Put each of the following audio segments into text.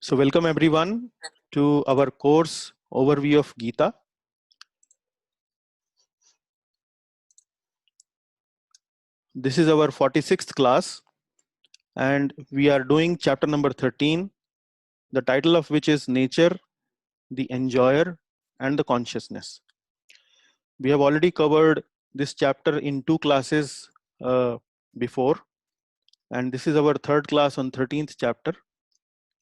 So welcome everyone to our course overview of Gita. This is our 46th class and we are doing chapter number 13, the title of which is Nature, the Enjoyer and the Consciousness. We have already covered this chapter in 2 classes before, and this is our third class on 13th chapter.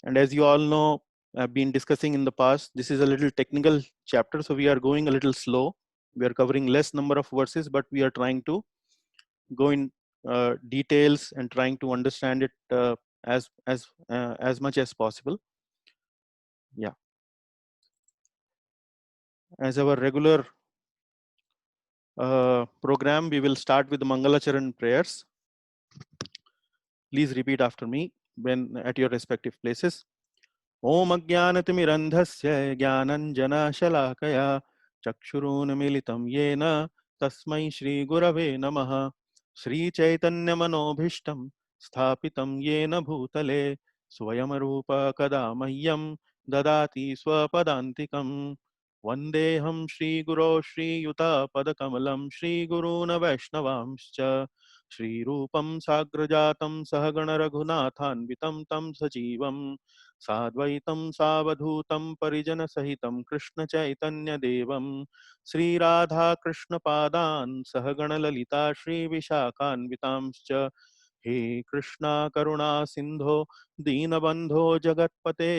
And as you all know, I've been discussing in the past, this is a little technical chapter, so we are going a little slow. We are covering less number of verses, but we are trying to go in details and trying to understand it as much as possible. Yeah. As our regular program, we will start with the Mangalacharan prayers. Please repeat after me when at your respective places. Om Ajnanatimirandhasya Jnananjana Shalakaya Chakshurunmilitam Yena Tasmai Shri Gurave Namaha Shri Chaitanya Manobhishtam Sthapitam Yena Bhutale Swayam Rupa Kadamahyam Dadati Swapadantikam Vandeham Shri Guru Shri Yuta Padakamalam Shri Guruna Vaishnavamscha Shri Rupam Sagrajatam Sahagana Raghunathanvitam Tam Sajivam साद्वैतं सावधूतं परिजनसहितं कृष्णचैतन्यदेवं श्रीराधाकृष्णपादान् सहगणललिता श्रीविशाखान्वितांश्च हे कृष्णा करुणा सिन्धो दीनबन्धो जगत्पते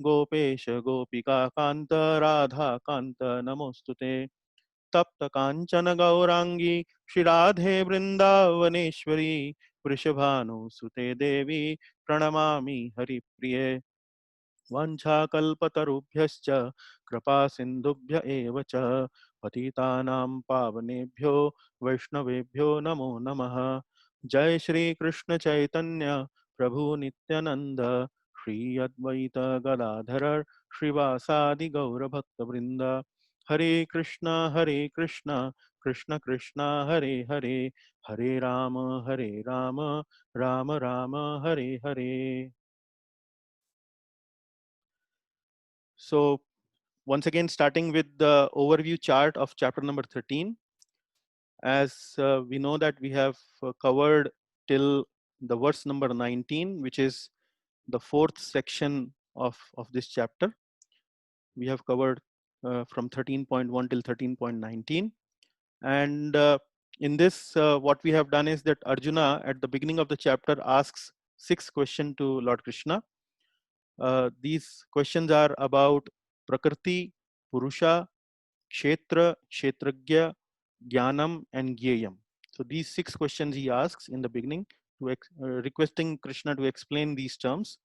गोपेश गोपिकान्त राधाकान्त नमोऽस्तुते तप्त कांचन गौरांगी श्रीराधे वृंदावनेश्वरी वृषभानुसुते देवी प्रणमामि हरिप्रिये वाञ्छाकल्पतरुभ्यश्च कृपा सिन्धुभ्य एव च पतितानां पावनेभ्यो वैष्णवेभ्यो नमो नमः। जय श्री कृष्ण चैतन्य प्रभु नित्यानंद श्री अद्वैत गदाधर श्रीवासादि गौर भक्तवृंद। हरे कृष्णा कृष्ण कृष्णा हरे हरे, हरे Ram Ram Ram Hare Hare. So once again, starting with the overview chart of chapter number 13. As we know that we have covered till the verse number 19, which is the fourth section of this chapter. We have covered from 13.1 till 13.19. And in this, what we have done is that Arjuna at the beginning of the chapter asks 6 questions to Lord Krishna. These questions are about Prakriti, Purusha, Kshetra, Kshetragya, Jnanam and Gyeyam. So these 6 questions he asks in the beginning, to requesting Krishna to explain these terms.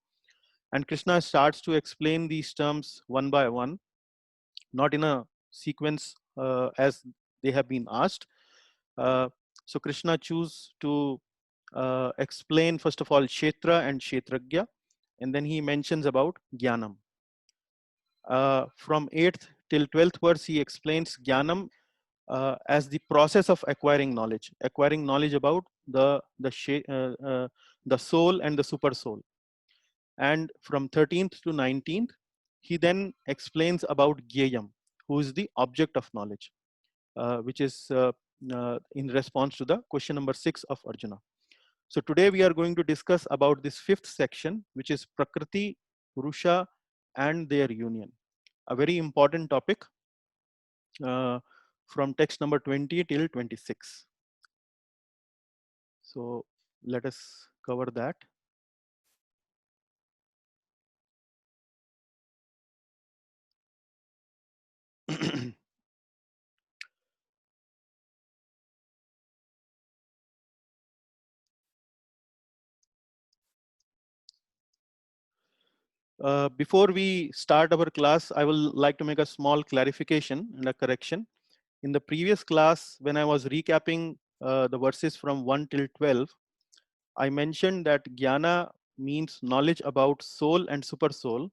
And Krishna starts to explain these terms one by one, not in a sequence as they have been asked. So Krishna choose to explain first of all Kshetra and Kshetragya, and then he mentions about Jnanam. From 8th till 12th verse, he explains Jnanam as the process of acquiring knowledge about the soul and the super soul. And from 13th to 19th, he then explains about Gyeyam, who is the object of knowledge, which is in response to the question number 6 of Arjuna. So today we are going to discuss about this 5th section, which is Prakriti, Purusha and their union. A very important topic from text number 20 till 26. So let us cover that. Before we start our class, I will like to make a small clarification and a correction. In the previous class, when I was recapping the verses from 1 till 12, I mentioned that Jnana means knowledge about soul and super soul.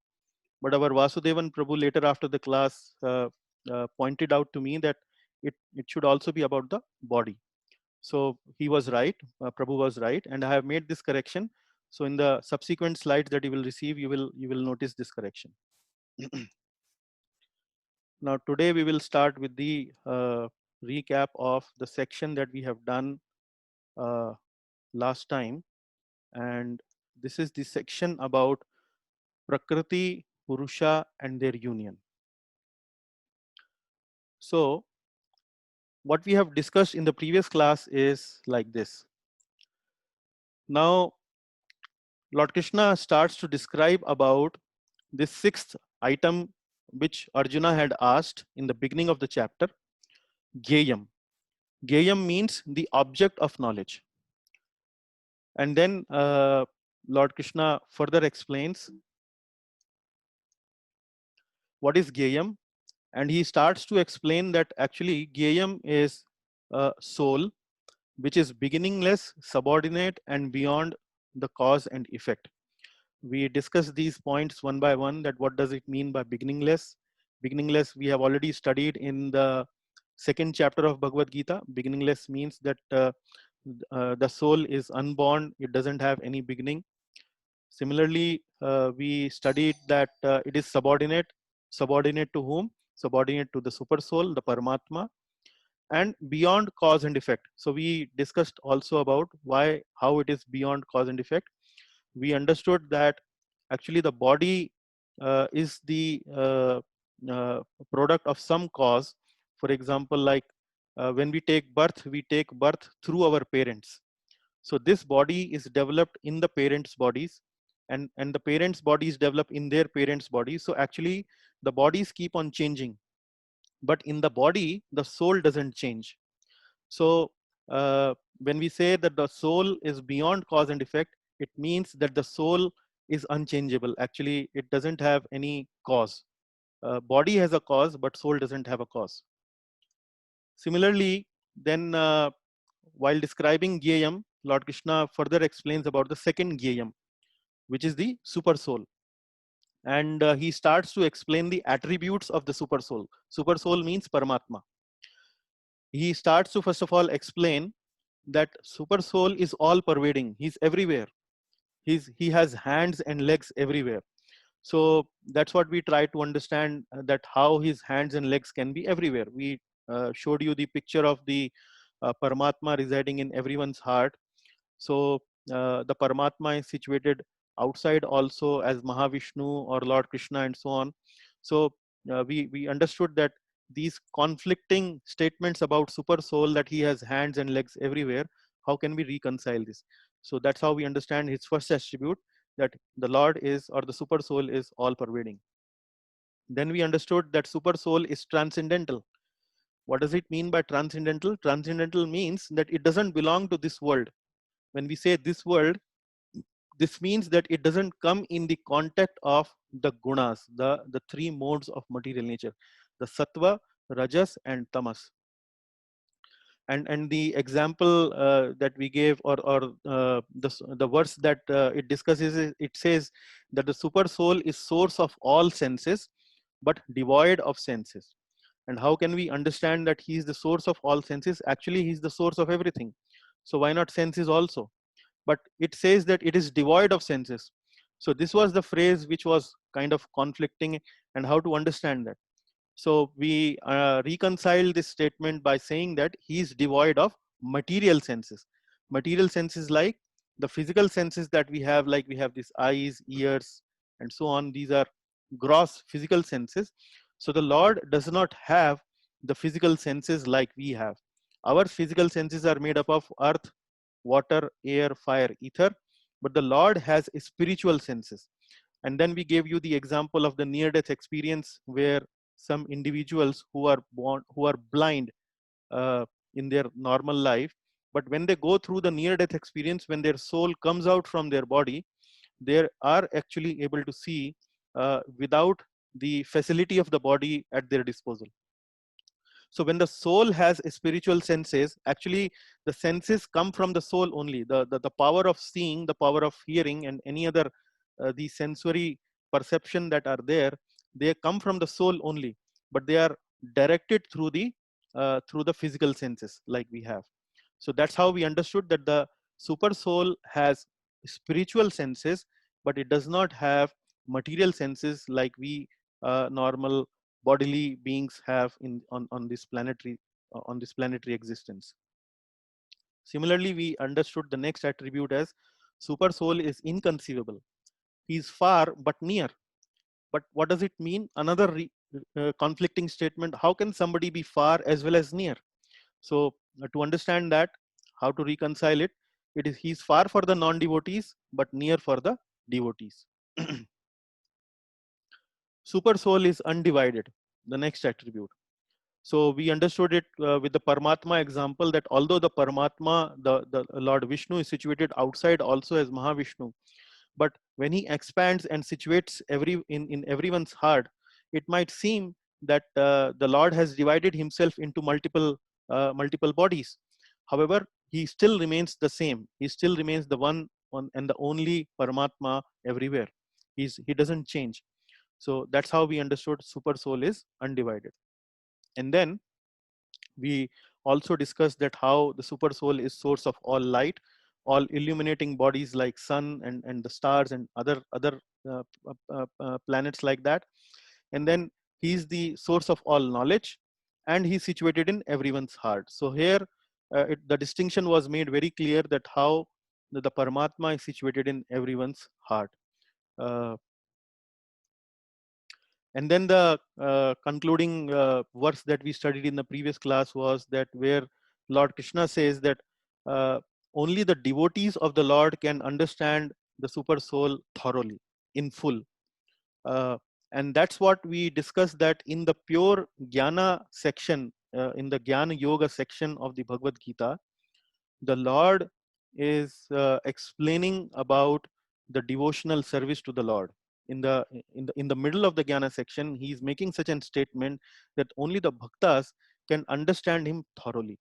But our Vasudevan Prabhu later after the class pointed out to me that it should also be about the body. So he was right, Prabhu was right, and I have made this correction. So in the subsequent slides that you will receive, you will notice this correction. Now today we will start with the recap of the section that we have done last time, and this is the section about Prakriti, Purusha and their union. So what we have discussed in the previous class is like this. Now Lord Krishna starts to describe about this sixth item which Arjuna had asked in the beginning of the chapter, Gyayam. Gyayam means the object of knowledge. And then Lord Krishna further explains what is Gyayam, and he starts to explain that actually Gyayam is soul, which is beginningless, subordinate, and beyond the cause and effect. We discuss these points one by one, that what does it mean by beginningless. Beginningless we have already studied in the second chapter of Bhagavad Gita. Beginningless means that the soul is unborn, it doesn't have any beginning. Similarly, we studied that it is subordinate. Subordinate to whom? Subordinate to the super soul, the Paramatma, and beyond cause and effect. So we discussed also about how it is beyond cause and effect. We understood that actually the body is the product of some cause. For example, like when we take birth through our parents. So this body is developed in the parents' bodies, and the parents' bodies develop in their parents' bodies. So actually the bodies keep on changing, but in the body the soul doesn't change. So when we say that the soul is beyond cause and effect, it means that the soul is unchangeable. Actually, it doesn't have any cause. Body has a cause, but soul doesn't have a cause. Similarly, then while describing Gyayam, Lord Krishna further explains about the second Gyayam, which is the super soul. And he starts to explain the attributes of the super soul. Super soul means Paramatma. He starts to first of all explain that super soul is all pervading. He's everywhere. He has hands and legs everywhere. So that's what we try to understand, that how his hands and legs can be everywhere. We showed you the picture of the Paramatma residing in everyone's heart. So the Paramatma is situated outside also as Mahavishnu or Lord Krishna and so on. So we understood that these conflicting statements about super soul, that he has hands and legs everywhere, how can we reconcile this? So that's how we understand his first attribute, that the Lord is, or the super soul is, all pervading. Then we understood that super soul is transcendental. What does it mean by transcendental? Transcendental means that it doesn't belong to this world. When we say this world, this means that it doesn't come in the contact of the gunas, the three modes of material nature, the sattva, rajas and tamas. And the example that we gave, or the verse that it discusses, it says that the super soul is source of all senses but devoid of senses. And how can we understand that he is the source of all senses? Actually, he is the source of everything. So why not senses also? But it says that it is devoid of senses. So this was the phrase which was kind of conflicting, and how to understand that. So we reconcile this statement by saying that he is devoid of material senses. Material senses like the physical senses that we have, like we have these eyes, ears, and so on. These are gross physical senses. So the Lord does not have the physical senses like we have. Our physical senses are made up of earth, water, air, fire, ether, but the Lord has spiritual senses. And then we gave you the example of the near death experience, where some individuals who are born, who are blind in their normal life, but when they go through the near death experience, when their soul comes out from their body, they are actually able to see without the facility of the body at their disposal. So when the soul has spiritual senses, actually the senses come from the soul only. The power of seeing, the power of hearing, and any other the sensory perception that are there, they come from the soul only, but they are directed through the physical senses like we have. So that's how we understood that the super soul has spiritual senses, but it does not have material senses like we normal bodily beings have on this planetary existence. Similarly, we understood the next attribute as super soul is inconceivable. He is far but near. But what does it mean? Another conflicting statement. How can somebody be far as well as near? So to understand that, how to reconcile it, it is he's far for the non-devotees but near for the devotees. Super soul is undivided, the next attribute. So we understood it with the Paramatma example, that although the Paramatma, the Lord Vishnu, is situated outside also as Mahavishnu, but when he expands and situates in everyone's heart, it might seem that the Lord has divided himself into multiple bodies. However, he still remains the same. He still remains the one and the only Paramatma everywhere. He doesn't change. So that's how we understood super soul is undivided. And then we also discussed that how the super soul is source of all light, all illuminating bodies like sun and the stars and other planets like that. And then he's the source of all knowledge, and he's situated in everyone's heart. So here the distinction was made very clear that how the Paramatma is situated in everyone's heart. Uh, And then the concluding verse that we studied in the previous class was that where Lord Krishna says that only the devotees of the Lord can understand the super soul thoroughly, in full. Uh, and that's what we discussed, that in the pure Jnana section, in the Jnana Yoga section of the Bhagavad Gita, the Lord is explaining about the devotional service to the Lord. In the middle of the Jnana section, he is making such a statement that only the bhaktas can understand him thoroughly.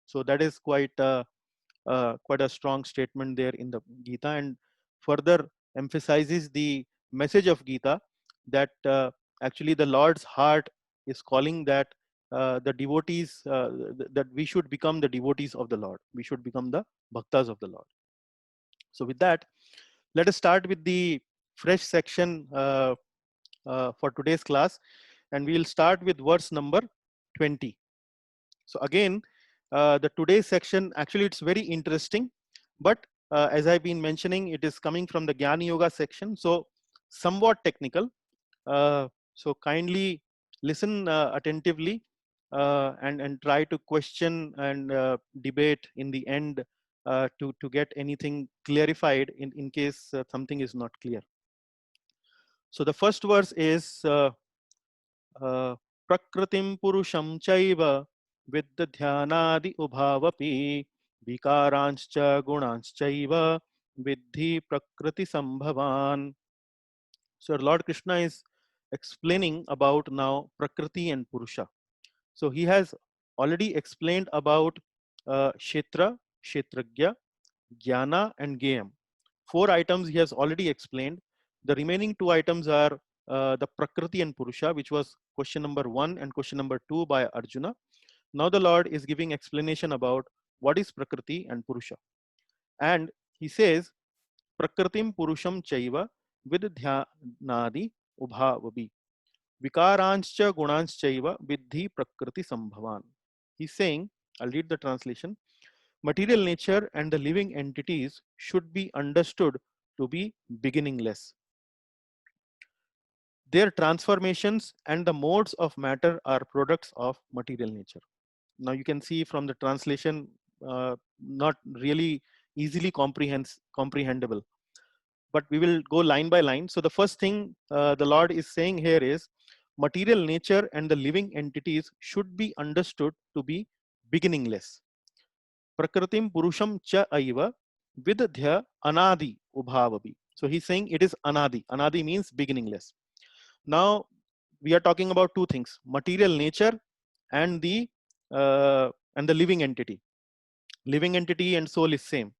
So that is quite a strong statement there in the Gita, and further emphasizes the message of Gita, that actually the Lord's heart is calling that the devotees, that we should become the devotees of the Lord. We should become the bhaktas of the Lord. So with that, let us start with the fresh section for today's class, and we will start with verse number 20. So again, the today's section, actually it's very interesting, but as I've been mentioning, it is coming from the Jnana Yoga section, so somewhat technical. So kindly listen attentively, and try to question and debate in the end to get anything clarified in case something is not clear. So the first verse is Prakritim Purusham Chaiva Viddhyanadi Ubhavapi Vikarancha Gunanchaiva Viddhi Prakriti Sambhavan. So Lord Krishna is explaining about now Prakriti and Purusha. So he has already explained about Kshetra, Kshetragya, Jnana and Gayam. 4 items he has already explained. The remaining 2 items are the Prakriti and Purusha, which was question number 1 and question number 2 by Arjuna. Now the Lord is giving explanation about what is Prakriti and Purusha. And he says, Prakritim Purusham Chaiva Vidhyanadi Ubhavabi Vikarancha Gunanchaiva Vidhi Prakriti Sambhavan. He's saying, I'll read the translation. Material nature and the living entities should be understood to be beginningless. Their transformations and the modes of matter are products of material nature. Now you can see from the translation, not really easily comprehensible, but we will go line by line. So the first thing the Lord is saying here is material nature and the living entities should be understood to be beginningless. Prakritim Purusham cha aiva vidhya anadi ubhavabi. So he's saying it is anadi. Anadi means beginningless. Now we are talking about 2 things: material nature and the living entity. Living entity and soul is same.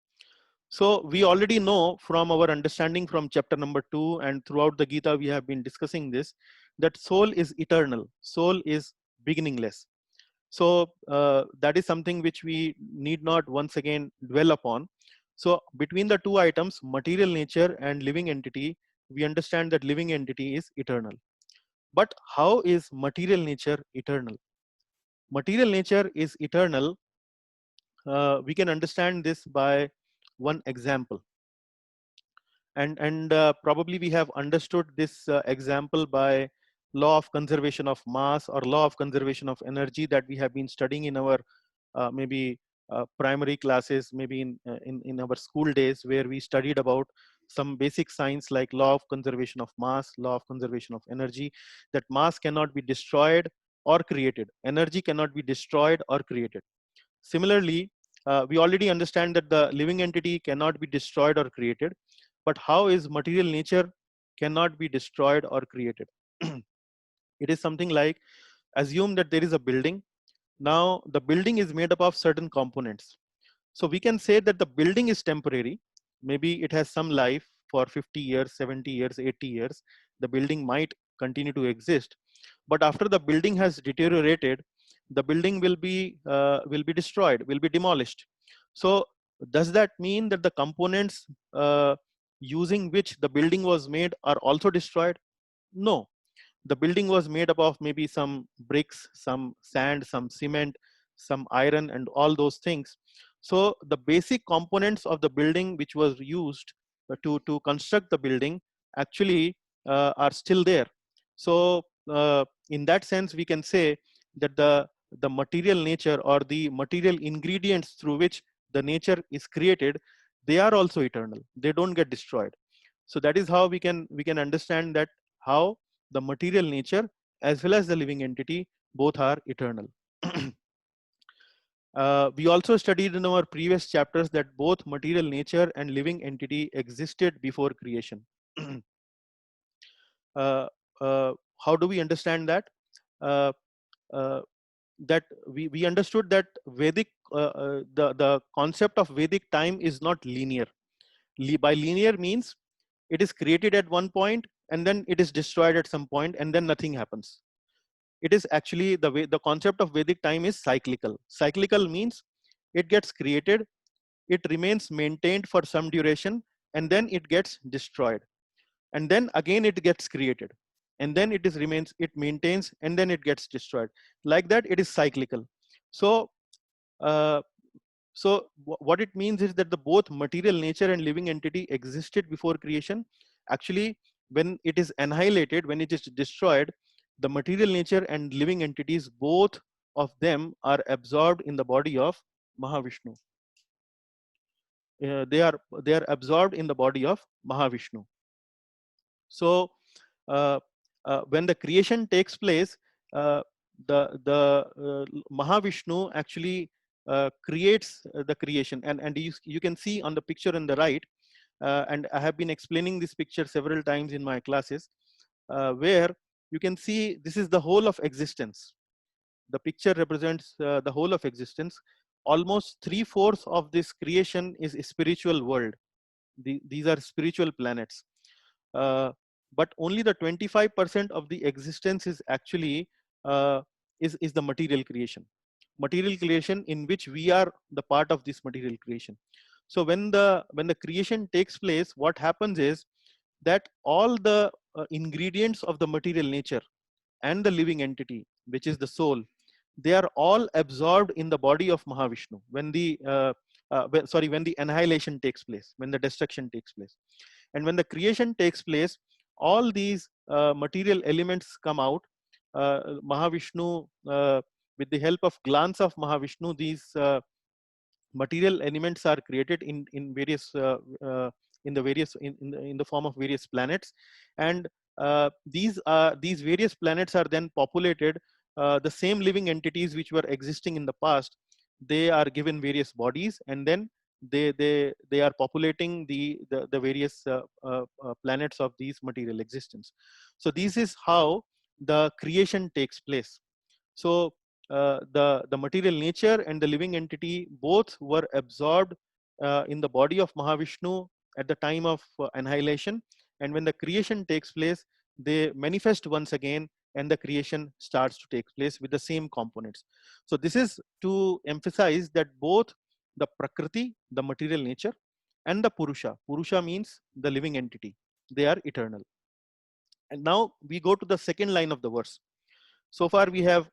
So we already know from our understanding from chapter number 2 and throughout the Gita we have been discussing this, that soul is eternal, soul is beginningless. So that is something which we need not once again dwell upon. So between the two items, material nature and living entity, we understand that living entity is eternal. But how is material nature eternal? Material nature is eternal. We can understand this by one example. And probably we have understood this example by law of conservation of mass or law of conservation of energy that we have been studying in our maybe primary classes, maybe in our school days, where we studied about some basic science like law of conservation of mass, law of conservation of energy, that mass cannot be destroyed or created, energy cannot be destroyed or created. Similarly, we already understand that the living entity cannot be destroyed or created, but how is material nature cannot be destroyed or created? It is something like, assume that there is a building. Now the building is made up of certain components. So we can say that the building is temporary. Maybe it has some life for 50 years, 70 years, 80 years. The building might continue to exist. But after the building has deteriorated, the building will be destroyed, will be demolished. So does that mean that the components using which the building was made are also destroyed? No, the building was made up of maybe some bricks, some sand, some cement, some iron, and all those things. So the basic components of the building which was used to construct the building actually are still there. So in that sense, we can say that the material nature or the material ingredients through which the nature is created, they are also eternal. They don't get destroyed. So that is how we can understand that how the material nature as well as the living entity both are eternal. We also studied in our previous chapters that both material nature and living entity existed before creation. uh, how do we understand that? Uh, uh, that we understood that Vedic the concept of Vedic time is not linear. By linear means it is created at one point and then it is destroyed at some point and then nothing happens. It is actually the way the concept of Vedic time is cyclical. Cyclical means it gets created, it remains maintained for some duration, and then it gets destroyed, and then again it gets created, and then it is remains, it maintains, and then it gets destroyed. Like that, it is cyclical. So uh, what it means is that the both material nature and living entity existed before creation. Actually, when it is annihilated, when it is destroyed, the material nature and living entities, both of them are absorbed in the body of Mahavishnu. They are absorbed in the body of Mahavishnu. So uh, when the creation takes place, the Mahavishnu actually creates the creation, and you can see on the picture on the right, and I have been explaining this picture several times in my classes, where you can see this is the whole of existence. The picture represents the whole of existence. Almost 3/4 of this creation is a spiritual world. These are spiritual planets. Uh, but only the 25% of the existence is actually uh, is the material creation. Material creation in which we are the part of this material creation. So when the creation takes place, what happens is that all the ingredients of the material nature and the living entity, which is the soul, they are all absorbed in the body of Mahavishnu when the annihilation takes place, when the destruction takes place. And when the creation takes place, all these material elements come out. Mahavishnu, with the help of glance of Mahavishnu, these material elements are created in various in the various in the form of various planets, and these various planets are then populated. The same living entities which were existing in the past, they are given various bodies, and then they are populating the various planets of these material existence. So this is how the creation takes place. So the material nature and the living entity both were absorbed in the body of Mahavishnu at the time of annihilation, and when the creation takes place, they manifest once again, and the creation starts to take place with the same components. So this is to emphasize that both the Prakriti, the material nature, and the Purusha. Purusha means the living entity. They are eternal. And now we go to the second line of the verse. So far we have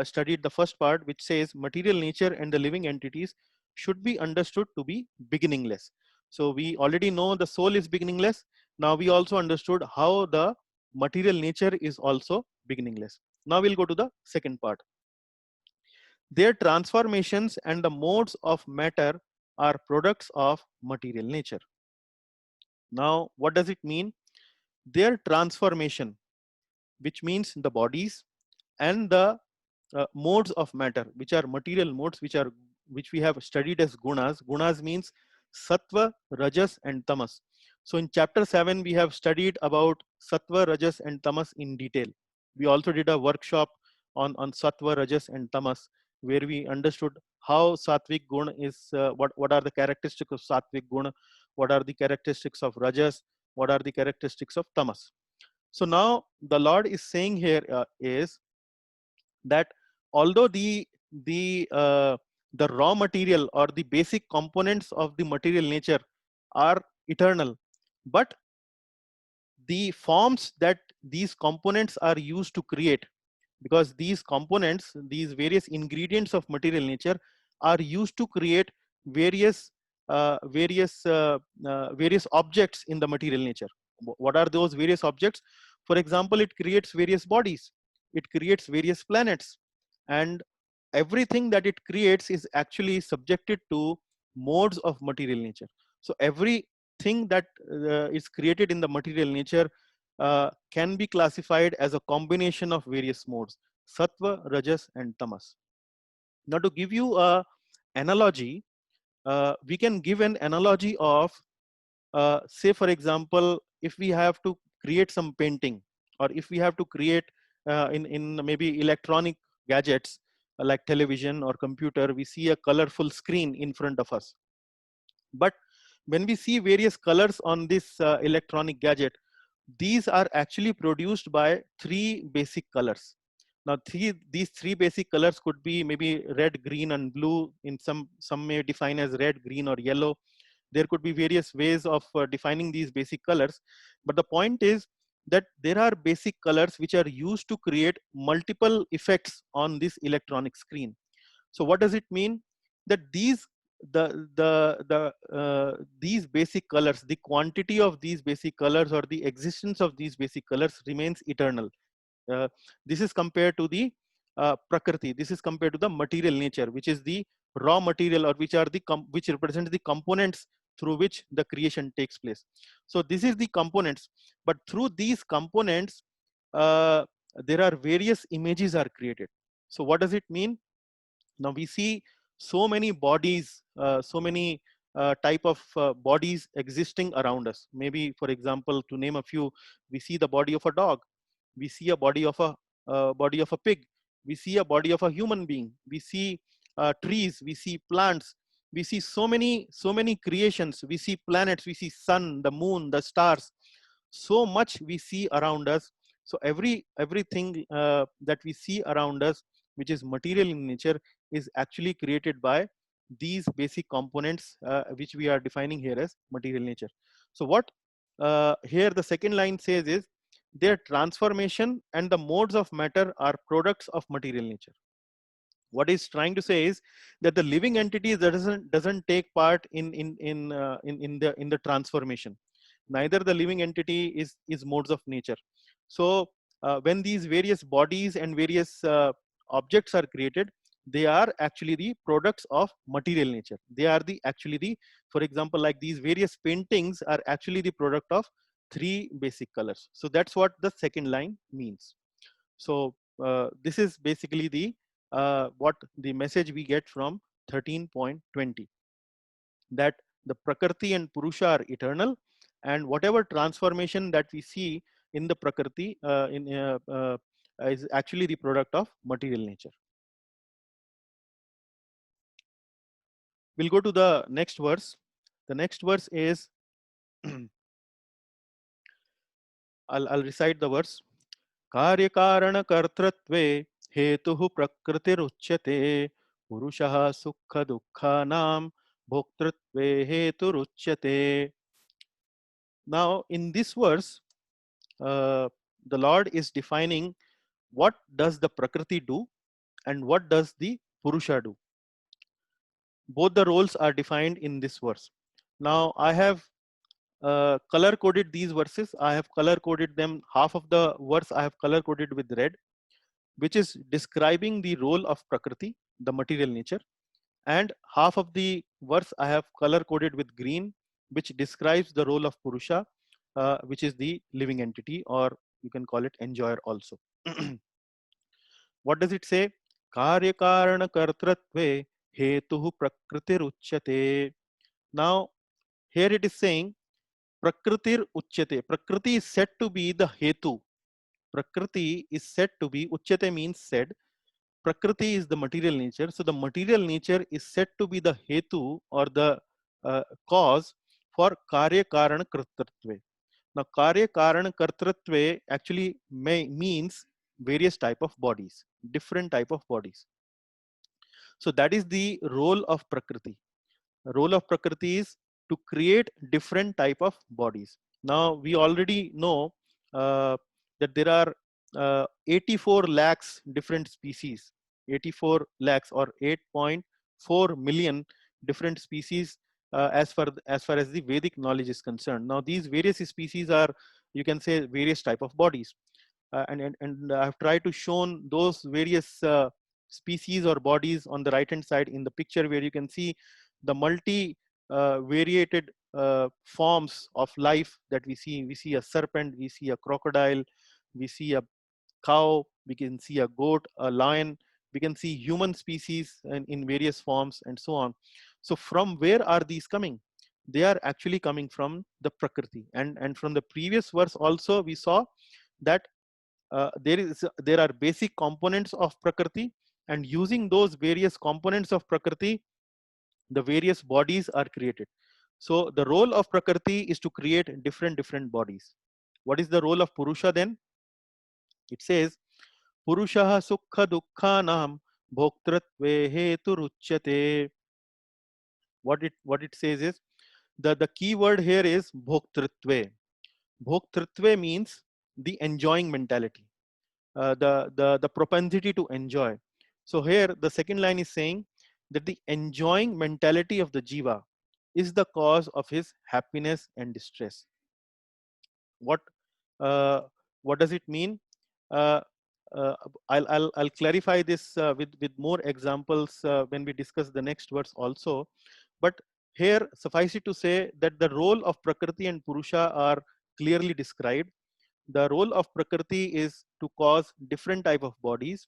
studied the first part, which says material nature and the living entities should be understood to be beginningless. So we already know the soul is beginningless. Now we also understood how the material nature is also beginningless. Now we'll go to the second part. Their transformations and the modes of matter are products of material nature. Now, what does it mean? Their transformation, which means the bodies, and the modes of matter, which are material modes, which we have studied as gunas. Gunas means sattva, rajas, and tamas. So in chapter 7 we have studied about sattva, rajas, and tamas in detail. We also did a workshop on sattva, rajas, and tamas, where we understood how sattvic guna is, what are the characteristics of sattvic guna, what are the characteristics of rajas, what are the characteristics of tamas. So now the Lord is saying here is that although the raw material or the basic components of the material nature are eternal, but the forms that these components are used to create, because these components, these various ingredients of material nature are used to create various various objects in the material nature. What are those various objects? For example, it creates various bodies, it creates various planets, and everything that it creates is actually subjected to modes of material nature. So everything that is created in the material nature can be classified as a combination of various modes: sattva, rajas, and tamas. Now, to give you a analogy, we can give an analogy of, say for example, if we have to create some painting, or if we have to create in maybe electronic gadgets like television or computer, we see a colorful screen in front of us. But when we see various colors on this electronic gadget, these are actually produced by three basic colors. Now these three basic colors could be maybe red, green, and blue. In some may define as red, green, or yellow. There could be various ways of defining these basic colors, but the point is that there are basic colors which are used to create multiple effects on this electronic screen. So what does it mean? That these basic colors, the quantity of these basic colors or the existence of these basic colors remains eternal. uh, this is compared to the prakriti. This is compared to the material nature, which is the raw material, or which represents the components through which the creation takes place. So this is the components, but through these components uh, there are various images are created. So what does it mean? Now we see so many bodies, so many type of bodies existing around us. Maybe, for example, to name a few, we see the body of a dog, we see a body of a pig, we see a body of a human being, we see trees, we see plants, we see so many creations, we see planets, we see sun, the moon, the stars. So much we see around us. So everything that we see around us, which is material in nature, is actually created by these basic components, which we are defining here as material nature. So what here the second line says is, their transformation and the modes of matter are products of material nature. What he's trying to say is that the living entity doesn't take part in the transformation. Neither the living entity is modes of nature. So when these various bodies and various objects are created, they are actually the products of material nature. They are the actually the, for example, like these various paintings are actually the product of three basic colors. So that's what the second line means. So this is basically the what the message we get from 13.20, that the prakriti and purusha are eternal, and whatever transformation that we see in the prakriti is actually the product of material nature. We'll go to the next verse. The next verse is I'll recite the verse. कार्यकारणकर्तृत्वे हेतुः प्रकृतिरुच्यते पुरुषः सुख दुःखानां bhoktritve heturuchyate. Now in this verse, the Lord is defining what does the Prakriti do and what does the Purusha do. Both the roles are defined in this verse. Now I have color coded these verses. I have color coded them. Half of the verse I have color coded with red, which is describing the role of Prakriti, the material nature, and half of the verse I have color coded with green, which describes the role of Purusha, which is the living entity, or you can call it enjoyer also. What does it say? Karya karana kartratve hetuhu prakritir uchyate. Now here it is saying prakritir uchyate. Prakriti is said to be the hetu. Prakriti is said to be, uchyate means said. Prakriti is the material nature. So the material nature is said to be the hetu, or the cause for karya karana kartratve. Now karya karana kartratve actually means various type of bodies, different type of bodies. So that is the role of Prakriti. The role of Prakriti is to create different type of bodies. Now we already know that there are 84 lakhs different species, 84 lakhs or 8.4 million different species, as far as the Vedic knowledge is concerned. Now these various species are, you can say, various type of bodies, and I've tried to show those various species or bodies on the right hand side in the picture, where you can see the multi variated forms of life that we see. We see a serpent, we see a crocodile, we see a cow, we can see a goat, a lion, we can see human species in various forms, and so on. So from where are these coming? They are actually coming from the Prakriti. And from the previous verse also we saw that there are basic components of Prakriti, and using those various components of Prakriti, the various bodies are created. So the role of Prakriti is to create different bodies. What is the role of Purusha then? It says Purushaha sukha dukkhanam bhoktratve heturuchyate. What it says is, the key word here is bhoktritve. Bhoktritve means the enjoying mentality, the propensity to enjoy. So here the second line is saying that the enjoying mentality of the jiva is the cause of his happiness and distress. What uh, what does it mean? Uh, uh, I'll clarify this with more examples when we discuss the next verse also. But here suffice it to say that the role of Prakriti and Purusha are clearly described. The role of Prakriti is to cause different type of bodies,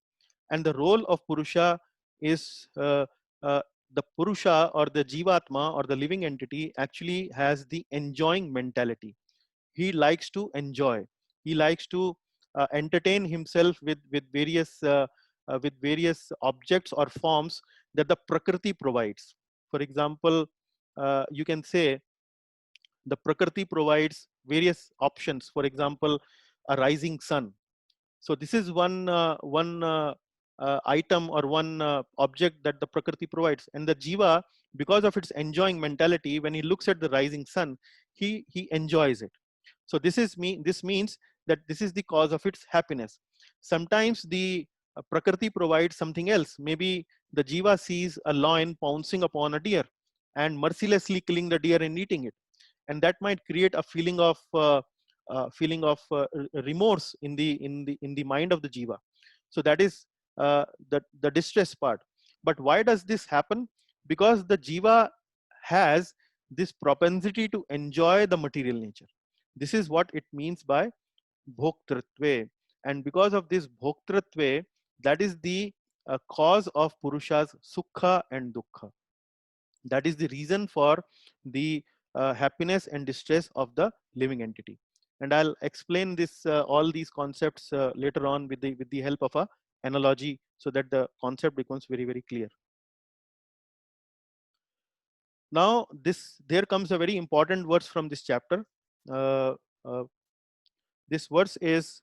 and the role of Purusha is uh, the Purusha, or the Jivatma, or the living entity, actually has the enjoying mentality. He likes to enjoy. He likes to entertain himself with various objects or forms that the Prakriti provides. For example, you can say the Prakriti provides various options. For example, a rising sun. So this is one item, or one object that the Prakriti provides, and the jiva, because of its enjoying mentality, when he looks at the rising sun, he enjoys it. So this means that this is the cause of its happiness. Sometimes the Prakriti provides something else. Maybe the jiva sees a lion pouncing upon a deer and mercilessly killing the deer and eating it, and that might create a feeling of remorse in the mind of the jiva. So that is the distress part. But why does this happen? Because the jiva has this propensity to enjoy the material nature. This is what it means by bhoktritve. And because of this bhoktritve, that is the cause of Purusha's sukha and dukkha. That is the reason for the happiness and distress of the living entity. And I'll explain this all these concepts later on with the help of a analogy, so that the concept becomes very clear. Now there comes a very important verse from this chapter. uh, uh, this verse is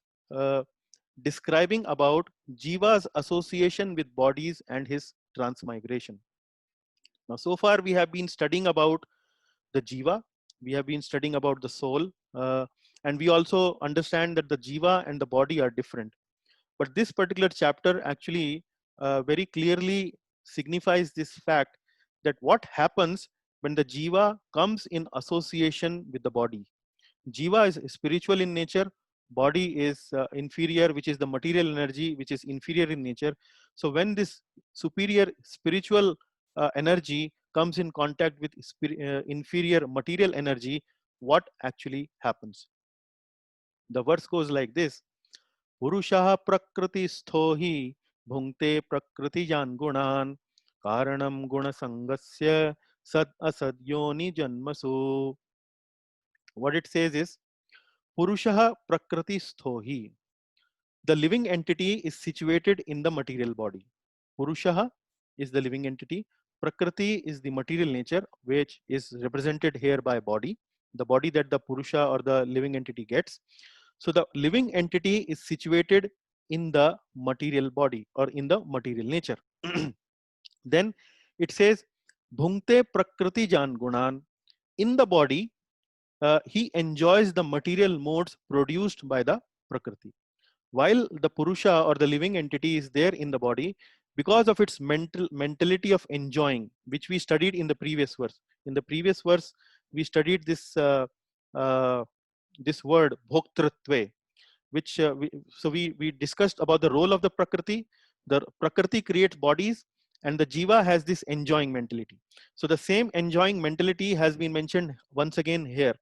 describing about jiva's association with bodies and his transmigration. Now, so far we have been studying about the jiva, we have been studying about the soul, and we also understand that the jiva and the body are different. But this particular chapter actually very clearly signifies this fact that what happens when the jiva comes in association with the body. Jiva is spiritual in nature, body is inferior, which is the material energy, which is inferior in nature. So when this superior spiritual energy comes in contact with inferior material energy, what actually happens? The verse goes like this: Purushah prakriti sthohi bhungte prakriti jan gunan karanam guna sangasya sad asad yoni janmasu. What it says is, Purushah prakriti sthohi. The living entity is situated in the material body. Purushaha is the living entity. Prakriti is the material nature, which is represented here by body, the body that the Purusha or the living entity gets. So the living entity is situated in the material body or in the material nature. Then it says, Bhungte prakriti jan gunan. In the body, he enjoys the material modes produced by the prakriti. While the purusha or the living entity is there in the body, because of its mentality of enjoying, which we studied in the previous verse. In the previous verse, we studied uh, this word bhoktritve, which we discussed about the role of the prakriti. The prakriti creates bodies, and the jiva has this enjoying mentality. So the same enjoying mentality has been mentioned once again here.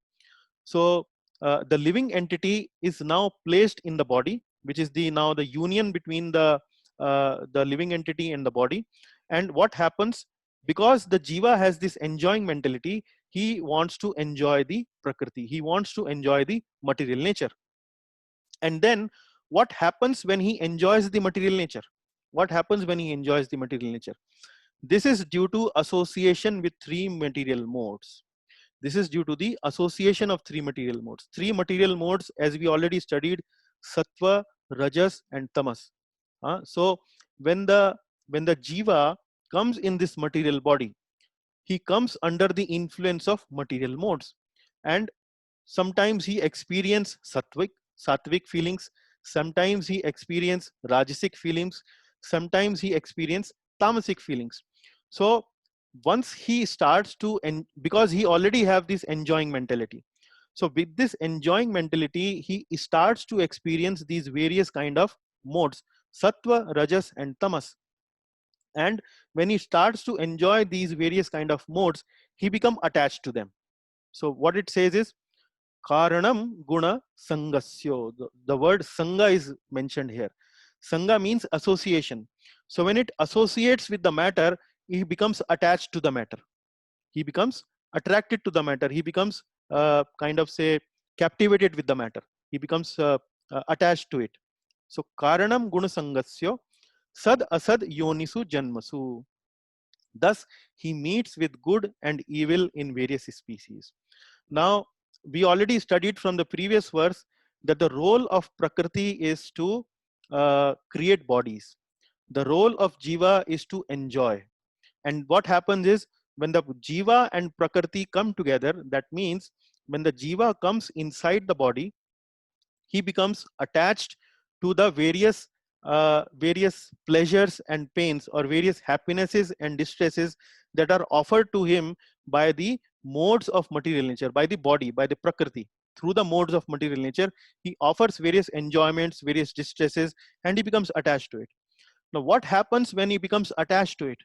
So the living entity is now placed in the body, which is the now the union between the living entity and the body. And what happens, because the jiva has this enjoying mentality, he wants to enjoy the prakriti, he wants to enjoy the material nature. And then what happens when he enjoys the material nature? What happens when he enjoys the material nature? This is due to association with three material modes. This is due to the association of three material modes. Three material modes, as we already studied, sattva, rajas, and tamas. So when the jiva comes in this material body, he comes under the influence of material modes, and sometimes he experience sattvic feelings, sometimes he experience rajasic feelings, sometimes he experience tamasic feelings. So once he starts to, and because he already have this enjoying mentality, so with this enjoying mentality, he starts to experience these various kind of modes, sattva, rajas, and tamas. And when he starts to enjoy these various kind of modes, he become attached to them. So what it says is, Karanam guna sangasyo. The word sanga is mentioned here. Sanga means association. So when it associates with the matter, he becomes attached to the matter. He becomes attracted to the matter. He becomes kind of say captivated with the matter. He becomes attached to it. So Karanam guna sangasyo sad asad yonisu janmasu. Thus, he meets with good and evil in various species. Now, we already studied from the previous verse that the role of Prakriti is to create bodies. The role of Jiva is to enjoy. And what happens is, when the Jiva and Prakriti come together, that means when the Jiva comes inside the body, he becomes attached to the various pleasures and pains, or various happinesses and distresses that are offered to him by the modes of material nature, by the body, by the prakriti. Through the modes of material nature, he offers various enjoyments, various distresses, and he becomes attached to it. Now what happens when he becomes attached to it?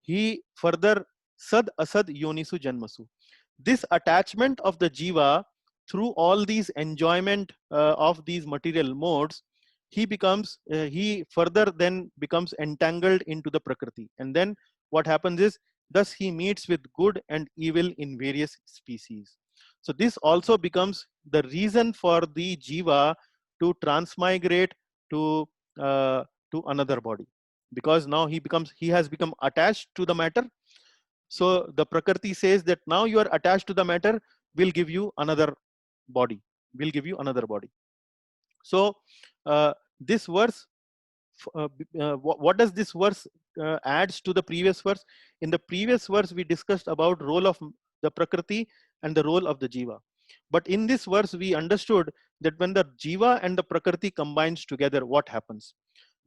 He further sad asad yonisu janmasu. This attachment of the jiva through all these enjoyment of these material modes, he further then becomes entangled into the prakriti. And then what happens is, thus he meets with good and evil in various species. So this also becomes the reason for the jiva to transmigrate to uh, to another body, because now he has become attached to the matter. So the prakriti says that now you are attached to the matter, we'll give you another body, we'll give you another body. So this verse what does this verse adds to the previous verse? In the previous verse, we discussed about role of the Prakriti and the role of the Jiva. But in this verse, we understood that when the Jiva and the Prakriti combines together, what happens?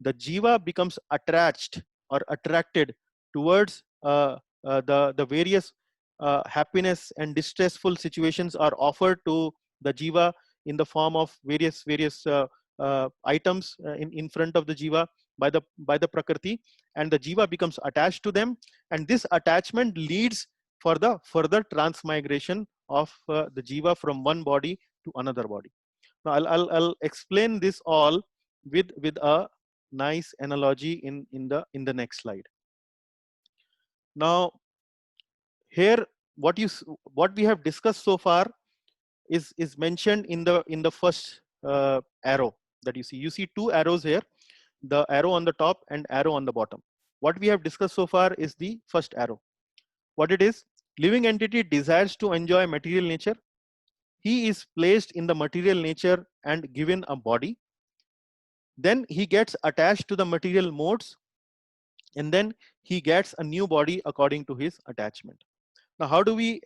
The Jiva becomes attached or attracted towards the various happiness and distressful situations are offered to the Jiva in the form of various items in front of the Jiva by the Prakriti, and the Jiva becomes attached to them, and this attachment leads for the further transmigration of the Jiva from one body to another body. Now I'll explain this all with a nice analogy in the next slide. Now here what we have discussed so far is mentioned in the first arrow that you see. You see two arrows here, the arrow on the top and arrow on the bottom. What we have discussed so far is the first arrow. What it is: living entity desires to enjoy material nature. He is placed in the material nature and given a body. Then he gets attached to the material modes, and then he gets a new body according to his attachment. Now, how do we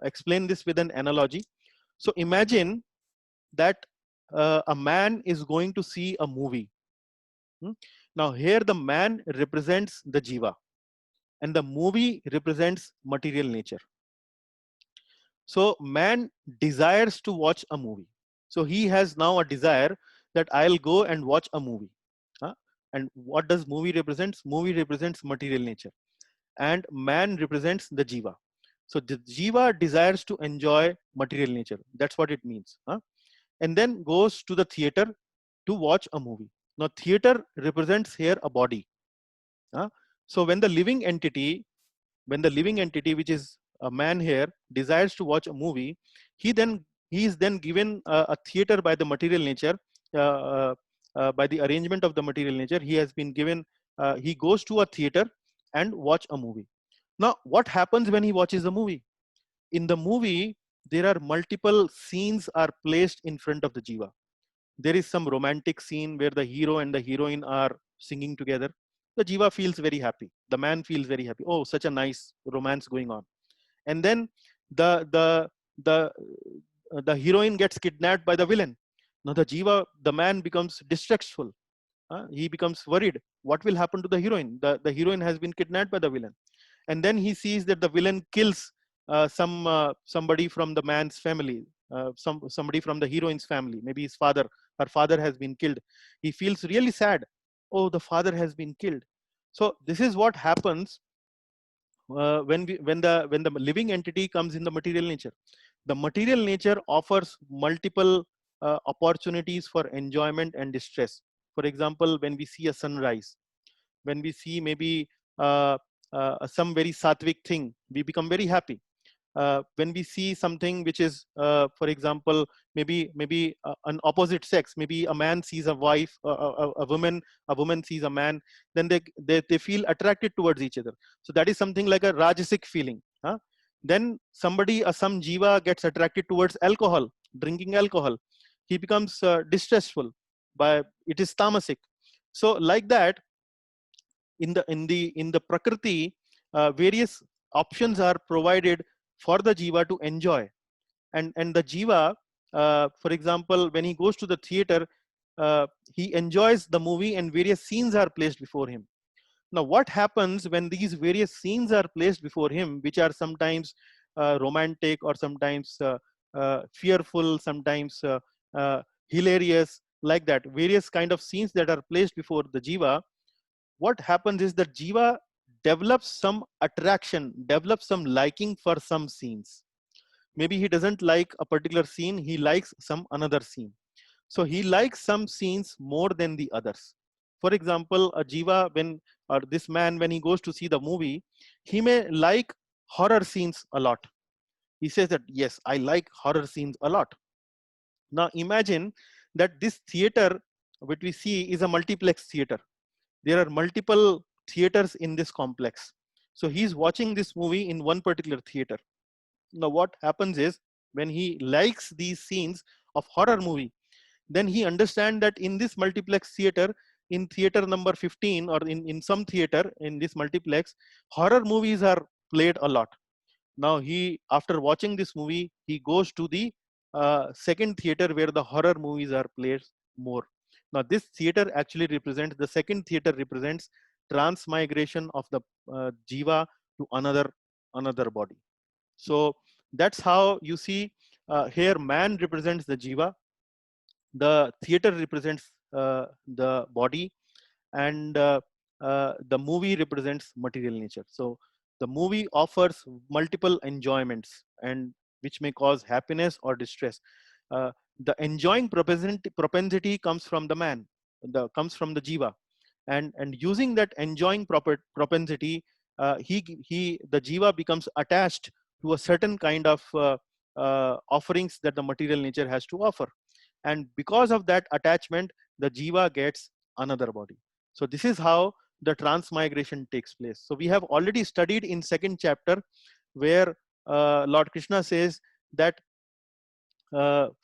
explain this with an analogy? So imagine that a man is going to see a movie. Now here the man represents the Jiva and the movie represents material nature. So man desires to watch a movie. So he has now a desire that I'll go and watch a movie. And what does movie represents? Movie represents material nature, and man represents the Jiva. So the Jiva desires to enjoy material nature. That's what it means. And then goes to the theater to watch a movie. Now theater represents here a body. So when the living entity, which is a man here, desires to watch a movie, he is then given a theater by the material nature, by the arrangement of the material nature. He has been given, he goes to a theater and watch a movie. Now what happens when he watches a movie? In the movie, there are multiple scenes are placed in front of the Jiva. There is some romantic scene where the hero and the heroine are singing together. The Jiva feels very happy. The man feels very happy. Oh, such a nice romance going on. And then the the the the heroine gets kidnapped by the villain. Now the Jiva, the man becomes distressful. He becomes worried. What will happen to the heroine? The heroine has been kidnapped by the villain. And then he sees that the villain kills somebody from the man's family, somebody from the heroine's family, maybe his father. Her father has been killed. He feels really sad. Oh, the father has been killed. So this is what happens when the living entity comes in the material nature. The material nature offers multiple opportunities for enjoyment and distress. For example, when we see a sunrise, when we see maybe some very sattvic thing, we become very happy. When we see something which is, for example, maybe an opposite sex, maybe a man sees a wife, a woman sees a man, then they feel attracted towards each other. So that is something like a rajasic feeling. Then somebody, some Jiva gets attracted towards alcohol, drinking alcohol. He becomes distressful. It is tamasic. So like that, in the Prakriti, various options are provided for the Jiva to enjoy. And the Jiva, for example, when he goes to the theater, he enjoys the movie and various scenes are placed before him. Now what happens when these various scenes are placed before him, which are sometimes romantic or sometimes fearful, sometimes hilarious, like that, various kind of scenes that are placed before the Jiva, what happens is that Jiva develops some attraction, develops some liking for some scenes. Maybe he doesn't like a particular scene, he likes some another scene. So he likes some scenes more than the others. For example, a Jiva, or this man, when he goes to see the movie, he may like horror scenes a lot. He says that, yes, I like horror scenes a lot. Now imagine that this theater, which we see, is a multiplex theater. There are multiple theaters in this complex. So he's watching this movie in one particular theater. Now what happens is, when he likes these scenes of horror movie, then he understands that in this multiplex theater, in theater number 15 or in some theater in this multiplex, horror movies are played a lot. Now he, after watching this movie, he goes to the second theater where the horror movies are played more. Now this theater actually represents, the second theater represents transmigration of the jiva to another body. So that's how you see here man represents the jiva, the theater represents the body, and the movie represents material nature. So the movie offers multiple enjoyments, and which may cause happiness or distress. uh, the enjoying propensity comes from the man, comes from the jiva, and using that enjoying propensity, the jiva becomes attached to a certain kind of offerings that the material nature has to offer, and because of that attachment, the jiva gets another body. So this is how the transmigration takes place. So we have already studied in second chapter, where Lord Krishna says that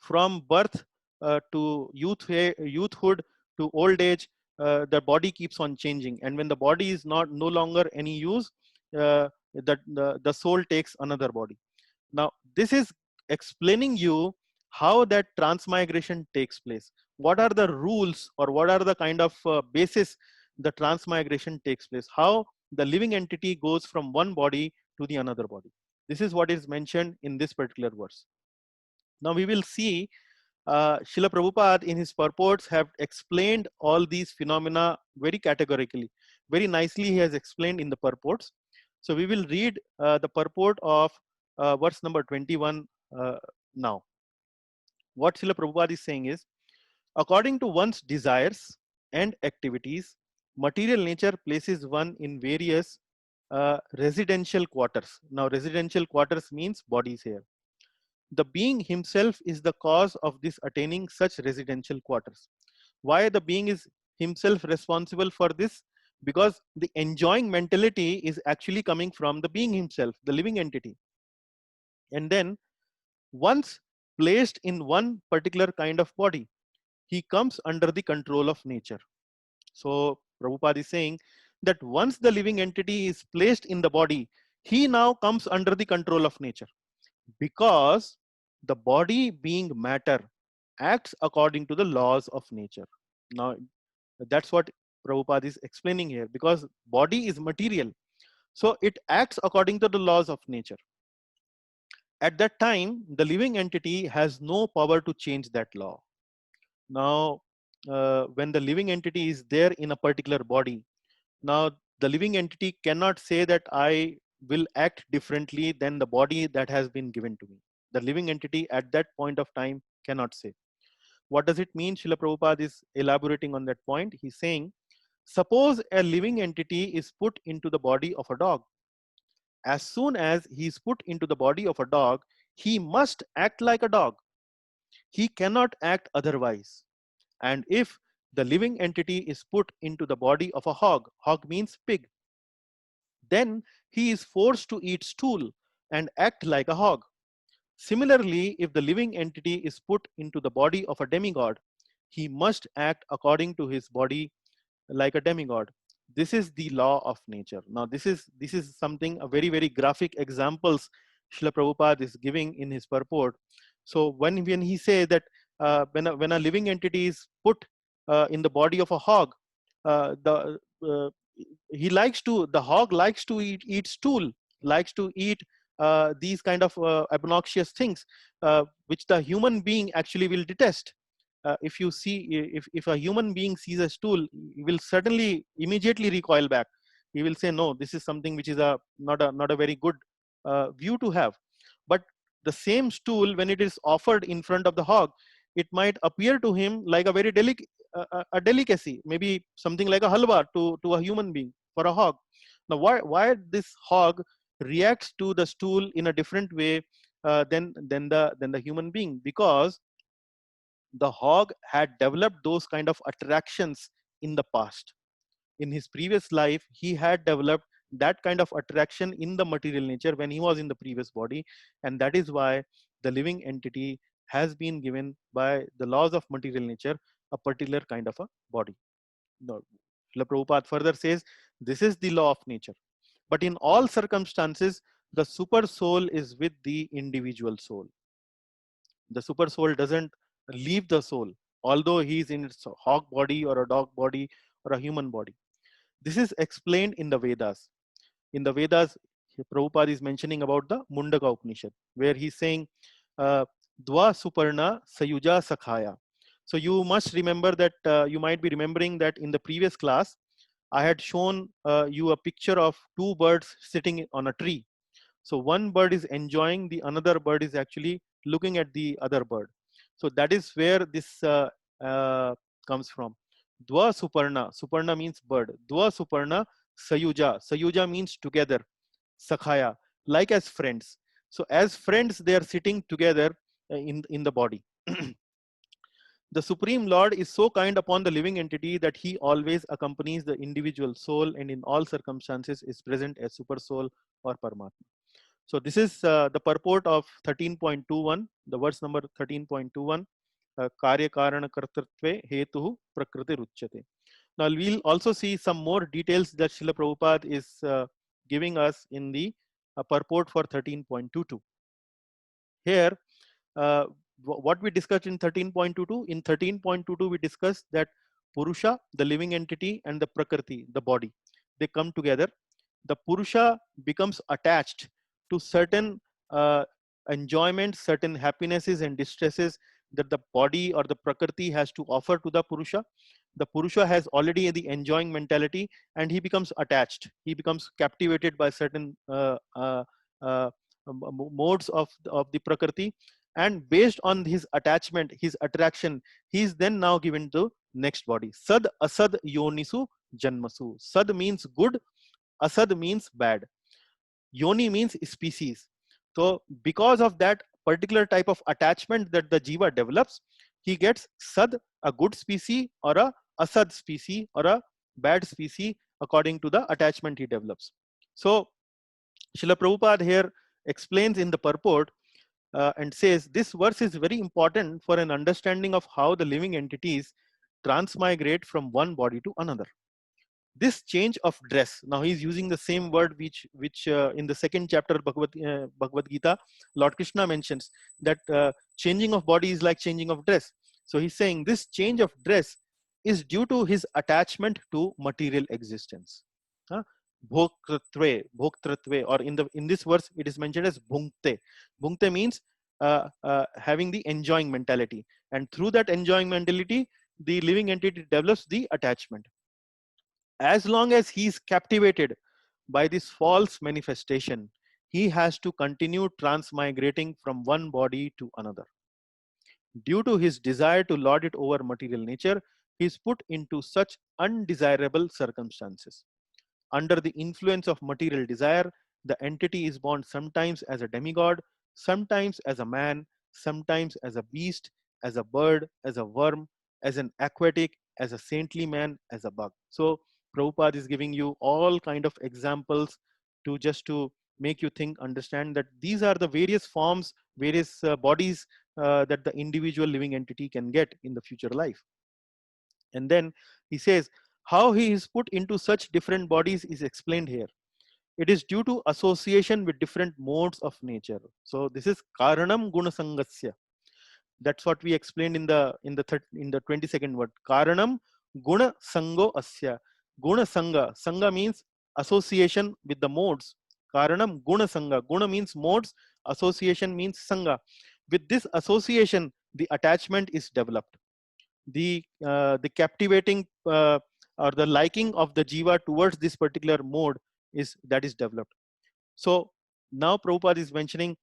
from birth to youthhood to old age, the body keeps on changing, and when the body is not no longer any use, the soul takes another body. Now this is explaining you how that transmigration takes place. What are the rules, or what are the kind of basis the transmigration takes place, how the living entity goes from one body to the another body. This is what is mentioned in this particular verse. Now we will see Srila Prabhupada in his purports have explained all these phenomena very categorically. Very nicely he has explained in the purports. So we will read the purport of verse number 21 now. What Srila Prabhupada is saying is, according to one's desires and activities, material nature places one in various residential quarters. Now residential quarters means bodies here. The being himself is the cause of this attaining such residential quarters. Why the being is himself responsible for this? Because the enjoying mentality is actually coming from the being himself, the living entity. And then once placed in one particular kind of body, he comes under the control of nature. So Prabhupada is saying that once the living entity is placed in the body, he now comes under the control of nature, because the body being matter acts according to the laws of nature. Now that's what Prabhupada is explaining here, because body is material, so it acts according to the laws of nature. At that time, the living entity has no power to change that law. Now when the living entity is there in a particular body, now the living entity cannot say that I will act differently than the body that has been given to me. The living entity at that point of time cannot say. What does it mean? Srila Prabhupada is elaborating on that point. He's saying, suppose a living entity is put into the body of a dog. As soon as he is put into the body of a dog, he must act like a dog. He cannot act otherwise. And if the living entity is put into the body of a hog means pig, then he is forced to eat stool and act like a hog. Similarly, if the living entity is put into the body of a demigod, he must act according to his body like a demigod. This is the law of nature. Now, this is something, a very graphic examples Srila Prabhupada is giving in his purport. So when he says that when a living entity is put in the body of a hog, the the hog likes to eat stool, likes to eat these kind of obnoxious things, which the human being actually will detest. If you see, if a human being sees a stool, he will certainly immediately recoil back. He will say, no, this is something which is not a very good view to have. But the same stool, when it is offered in front of the hog, it might appear to him like a very a delicacy, maybe something like a halwa to a human being, for a hog. Now why this hog reacts to the stool in a different way than the human being? Because the hog had developed those kind of attractions in the past. In his previous life, he had developed that kind of attraction in the material nature when he was in the previous body, and that is why the living entity has been given by the laws of material nature a particular kind of a body. No. Srila Prabhupada further says, this is the law of nature. But in all circumstances, the super soul is with the individual soul. The super soul doesn't leave the soul, although he is in its hawk body or a dog body or a human body. This is explained in the Vedas. In the Vedas, Prabhupada is mentioning about the Mundaka Upanishad, where he's saying, Dva Suparna Sayuja Sakhaya. So you must remember that, you might be remembering that in the previous class, I had shown you a picture of two birds sitting on a tree. So one bird is enjoying, the another bird is actually looking at the other bird. So that is where this comes from. Dva Suparna, Suparna means bird. Dva Suparna Sayuja, Sayuja means together. Sakhaya, like as friends. So as friends, they are sitting together in the body. The Supreme Lord is so kind upon the living entity that he always accompanies the individual soul and in all circumstances is present as super soul or Paramatma. So this is the purport of 13.21, the verse number 13.21, Karya Karana Kartatve Hetu Prakriti Ruchyate. Now we'll also see some more details that Srila Prabhupada is giving us in the purport for 13.22. Here, what we discussed in 13.22, in 13.22 we discussed that Purusha, the living entity, and the Prakriti, the body, they come together. The Purusha becomes attached to certain enjoyments, certain happinesses and distresses that the body or the Prakriti has to offer to the Purusha. The Purusha has already the enjoying mentality and he becomes attached. He becomes captivated by certain modes of the Prakriti, and based on his attachment, his attraction, he is then now given to next body. Sad asad yonisu janmasu. Sad means good, asad means bad, yoni means species. So because of that particular type of attachment that the jiva develops, he gets sad, a good species, or a asad species, or a bad species according to the attachment he develops. So Srila Prabhupada here explains in the purport and says this verse is very important for an understanding of how the living entities transmigrate from one body to another. This change of dress, now he's using the same word which in the second chapter Bhagavad Gita, Lord Krishna mentions that changing of body is like changing of dress. So he's saying this change of dress is due to his attachment to material existence. Bhoktratve, or in this verse it is mentioned as bhunkte. Bhunkte means having the enjoying mentality, and through that enjoying mentality the living entity develops the attachment. As long as he is captivated by this false manifestation, he has to continue transmigrating from one body to another. Due to his desire to lord it over material nature, he is put into such undesirable circumstances. Under the influence of material desire, the entity is born sometimes as a demigod, sometimes as a man, sometimes as a beast, as a bird, as a worm, as an aquatic, as a saintly man, as a bug. So Prabhupada is giving you all kind of examples to just to make you think, understand that these are the various forms, various bodies that the individual living entity can get in the future life. And then he says, how he is put into such different bodies is explained here. It is due to association with different modes of nature. So this is karanam gunasangasya. That's what we explained in the 22nd word. Karanam guna sango asya. Guna sanga. Sanga means association with the modes. Karanam guna sanga. Guna means modes. Association means sanga. With this association, the attachment is developed. The captivating or the liking of the jiva towards this particular mode is developed. So now Prabhupada is mentioning,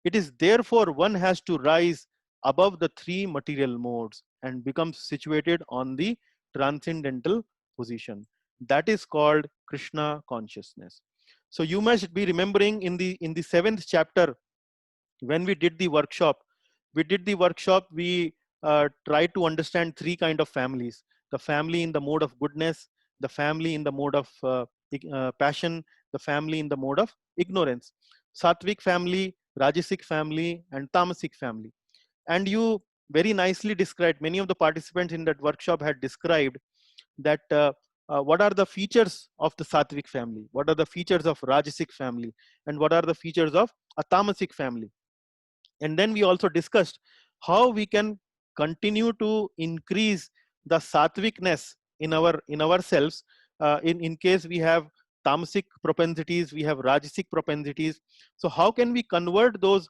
it is therefore one has to rise above the three material modes and becomes situated on the transcendental position. That is called Krishna consciousness. So you must be remembering in the 7th chapter, when we did the workshop, we tried to understand three kind of families: the family in the mode of goodness, the family in the mode of passion, the family in the mode of ignorance. Sattvic family, Rajasic family, and Tamasic family. And you very nicely described, many of the participants in that workshop had described that what are the features of the Sattvic family, what are the features of Rajasic family, and what are the features of a Tamasic family. And then we also discussed how we can continue to increase the sattvicness in ourselves, in case we have tamasic propensities, we have rajasic propensities. So how can we convert those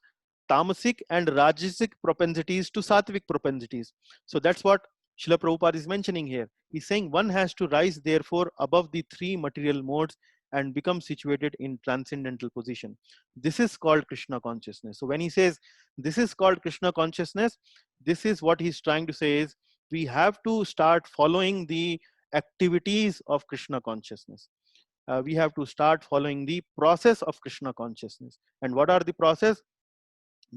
tamasic and rajasic propensities to sattvic propensities? So that's what Srila Prabhupada is mentioning here. He's saying one has to rise therefore above the three material modes and become situated in transcendental position. This is called Krishna consciousness. So when he says this is called Krishna consciousness, this is what he's trying to say is we have to start following the activities of Krishna consciousness. We have to start following the process of Krishna consciousness. And what are the process?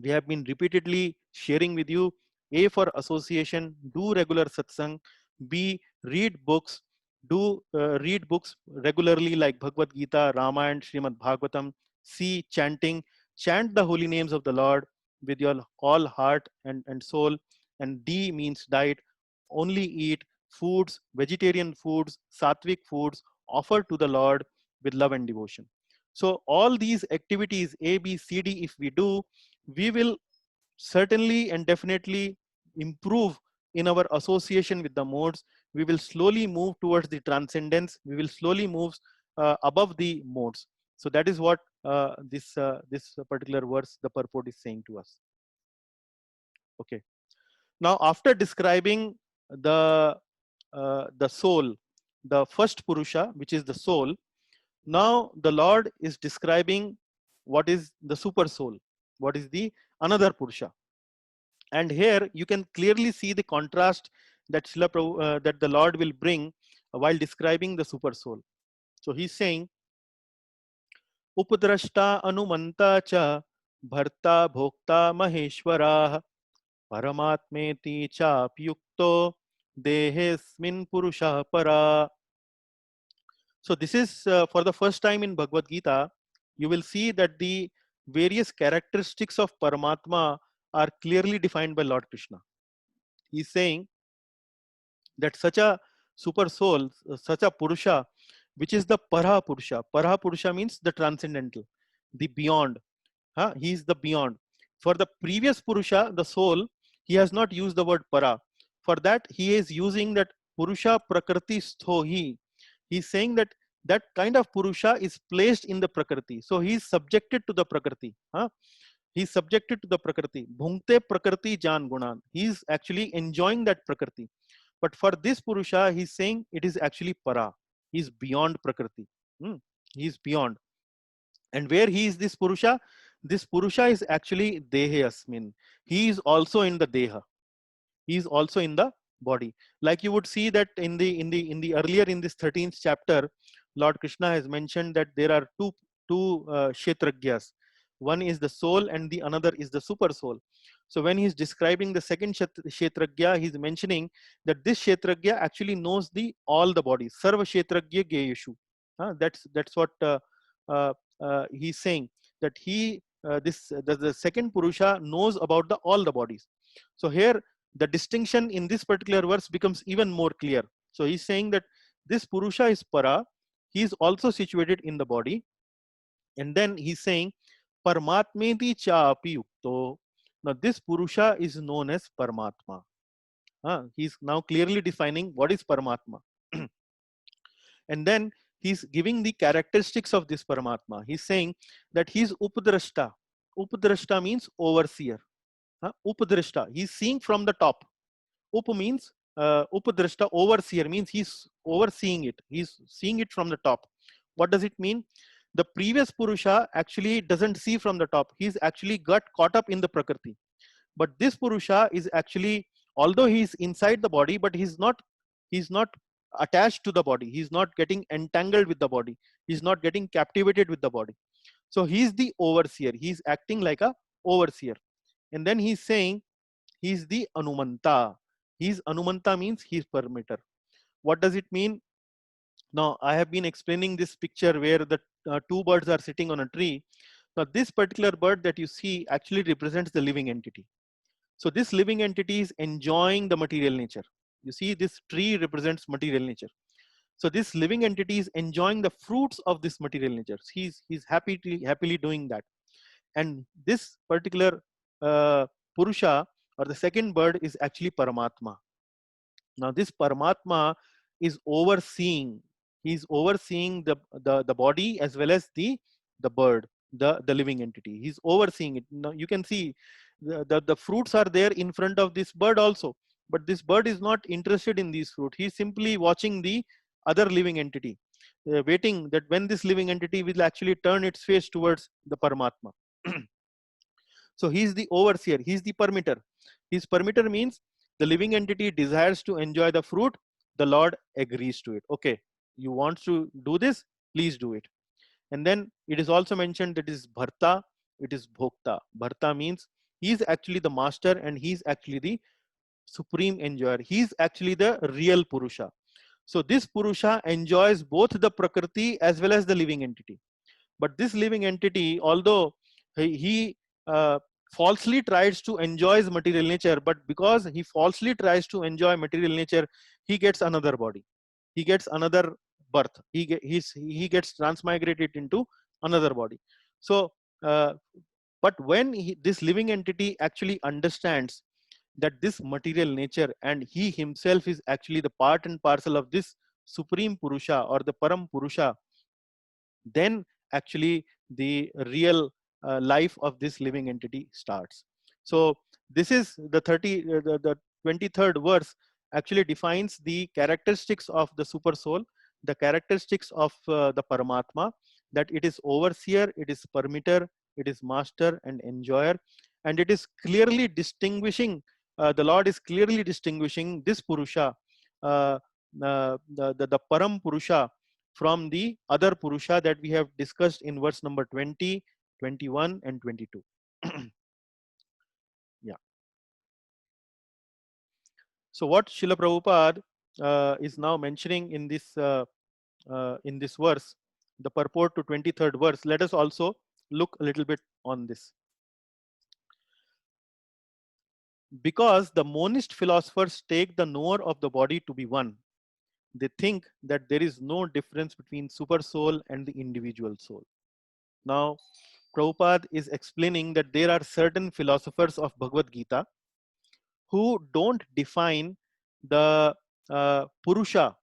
We have been repeatedly sharing with you. A, for association, do regular satsang. B, read books, do read books regularly like Bhagavad Gita, Ramayana, Srimad Bhagavatam. C, chanting, chant the holy names of the Lord with your all heart and soul. And D means diet, only eat foods, vegetarian foods, sattvic foods offered to the Lord with love and devotion. So all these activities A, B, C, D, if we do, we will certainly and definitely improve in our association with the modes. We will slowly move towards the transcendence. We will slowly move above the modes. So that is what this particular verse, the purport, is saying to us. Okay. Now, after describing the soul, the first Purusha, which is the soul, now the Lord is describing what is the super soul, what is the another Purusha. And here you can clearly see the contrast that that the Lord will bring while describing the super soul. So he's saying, Upadrashta Anumanta cha Bharta Bhokta Maheshwara Paramatmeti cha Pyukto Dehesmin Purusha Para. So this is for the first time in Bhagavad Gita, you will see that the various characteristics of Paramatma are clearly defined by Lord Krishna. He's saying that such a super soul, such a Purusha, which is the Para Purusha. Para Purusha means the transcendental, the beyond. He is the beyond. For the previous Purusha, the soul, he has not used the word Para. For that, he is using that Purusha Prakriti Sthohi. He's saying that that kind of Purusha is placed in the Prakriti. So he is subjected to the Prakriti. He is subjected to the Prakriti. Bhunkte Prakriti Jan Gunan. He is actually enjoying that Prakriti. But for this Purusha, he's saying it is actually Para. He is beyond Prakriti. He is beyond. And where he is this Purusha? This Purusha is actually Dehe Asmin. He is also in the Deha. He is also in the body. Like you would see that in the earlier in this 13th chapter, Lord Krishna has mentioned that there are two Kshetragyas. One is the soul and the another is the super soul. So when he's describing the second Kshetragya, he's mentioning that this Kshetragya actually knows the all the bodies. Sarva Kshetragya Geyeshu. That's what he's saying, that he the second Purusha knows about the all the bodies. So here the distinction in this particular verse becomes even more clear. So he's saying that this Purusha is Para, he is also situated in the body. And then he's saying Paramatmeti cha api yukto. Now this Purusha is known as Paramatma. He's now clearly defining what is Paramatma. And then he's giving the characteristics of this Paramatma. He's saying that he's Upadrashta. Upadrashta means overseer. Upadrashta, he's seeing from the top. Up means Upadrashta, overseer, means he's overseeing it. He's seeing it from the top. What does it mean? The previous Purusha actually doesn't see from the top. He's actually got caught up in the Prakriti. But this Purusha is actually, although he's inside the body, but he's not attached to the body. He's not getting entangled with the body. He's not getting captivated with the body. So he's the overseer. He's acting like a overseer. And then he's saying he's the Anumanta. He's Anumanta means he's permitter. What does it mean? Now I have been explaining this picture where the two birds are sitting on a tree. Now this particular bird that you see actually represents the living entity. So this living entity is enjoying the material nature. You see, this tree represents material nature. So this living entity is enjoying the fruits of this material nature. He's happily doing that. And this particular Purusha, or the second bird, is actually Paramatma. Now this Paramatma is overseeing, he's overseeing the body as well as the bird, the living entity. He's overseeing it. Now you can see the fruits are there in front of this bird also, but this bird is not interested in these fruit. He's simply watching the other living entity, waiting that when this living entity will actually turn its face towards the Paramatma. So he's the overseer, he's the permitter. His permitter means the living entity desires to enjoy the fruit, the Lord agrees to it. Okay, you want to do this, please do it. And then it is also mentioned that it is Bharta, it is Bhokta. Bharta means he is actually the master and he is actually the supreme enjoyer. He is actually the real Purusha. So this Purusha enjoys both the Prakriti as well as the living entity. But this living entity, although he falsely tries to enjoy his material nature, but because he falsely tries to enjoy material nature, he gets another body, he gets another birth, he gets transmigrated into another body. So but when this living entity actually understands that this material nature and he himself is actually the part and parcel of this supreme Purusha or the Param Purusha, then actually the real life of this living entity starts. So this is the 23rd verse actually defines the characteristics of the super soul, the characteristics of the Paramatma, that it is overseer, it is permitter, it is master and enjoyer, and it is clearly distinguishing, the Lord is clearly distinguishing this Purusha, the Param Purusha, from the other Purusha that we have discussed in verse number 20, 21 and 22. Yeah. So what Srila Prabhupada is now mentioning in this verse, the purport to 23rd verse, let us also look a little bit on this. Because the monist philosophers take the knower of the body to be one, they think that there is no difference between super soul and the individual soul. Now, Prabhupada is explaining that there are certain philosophers of Bhagavad Gita who don't define the Purusha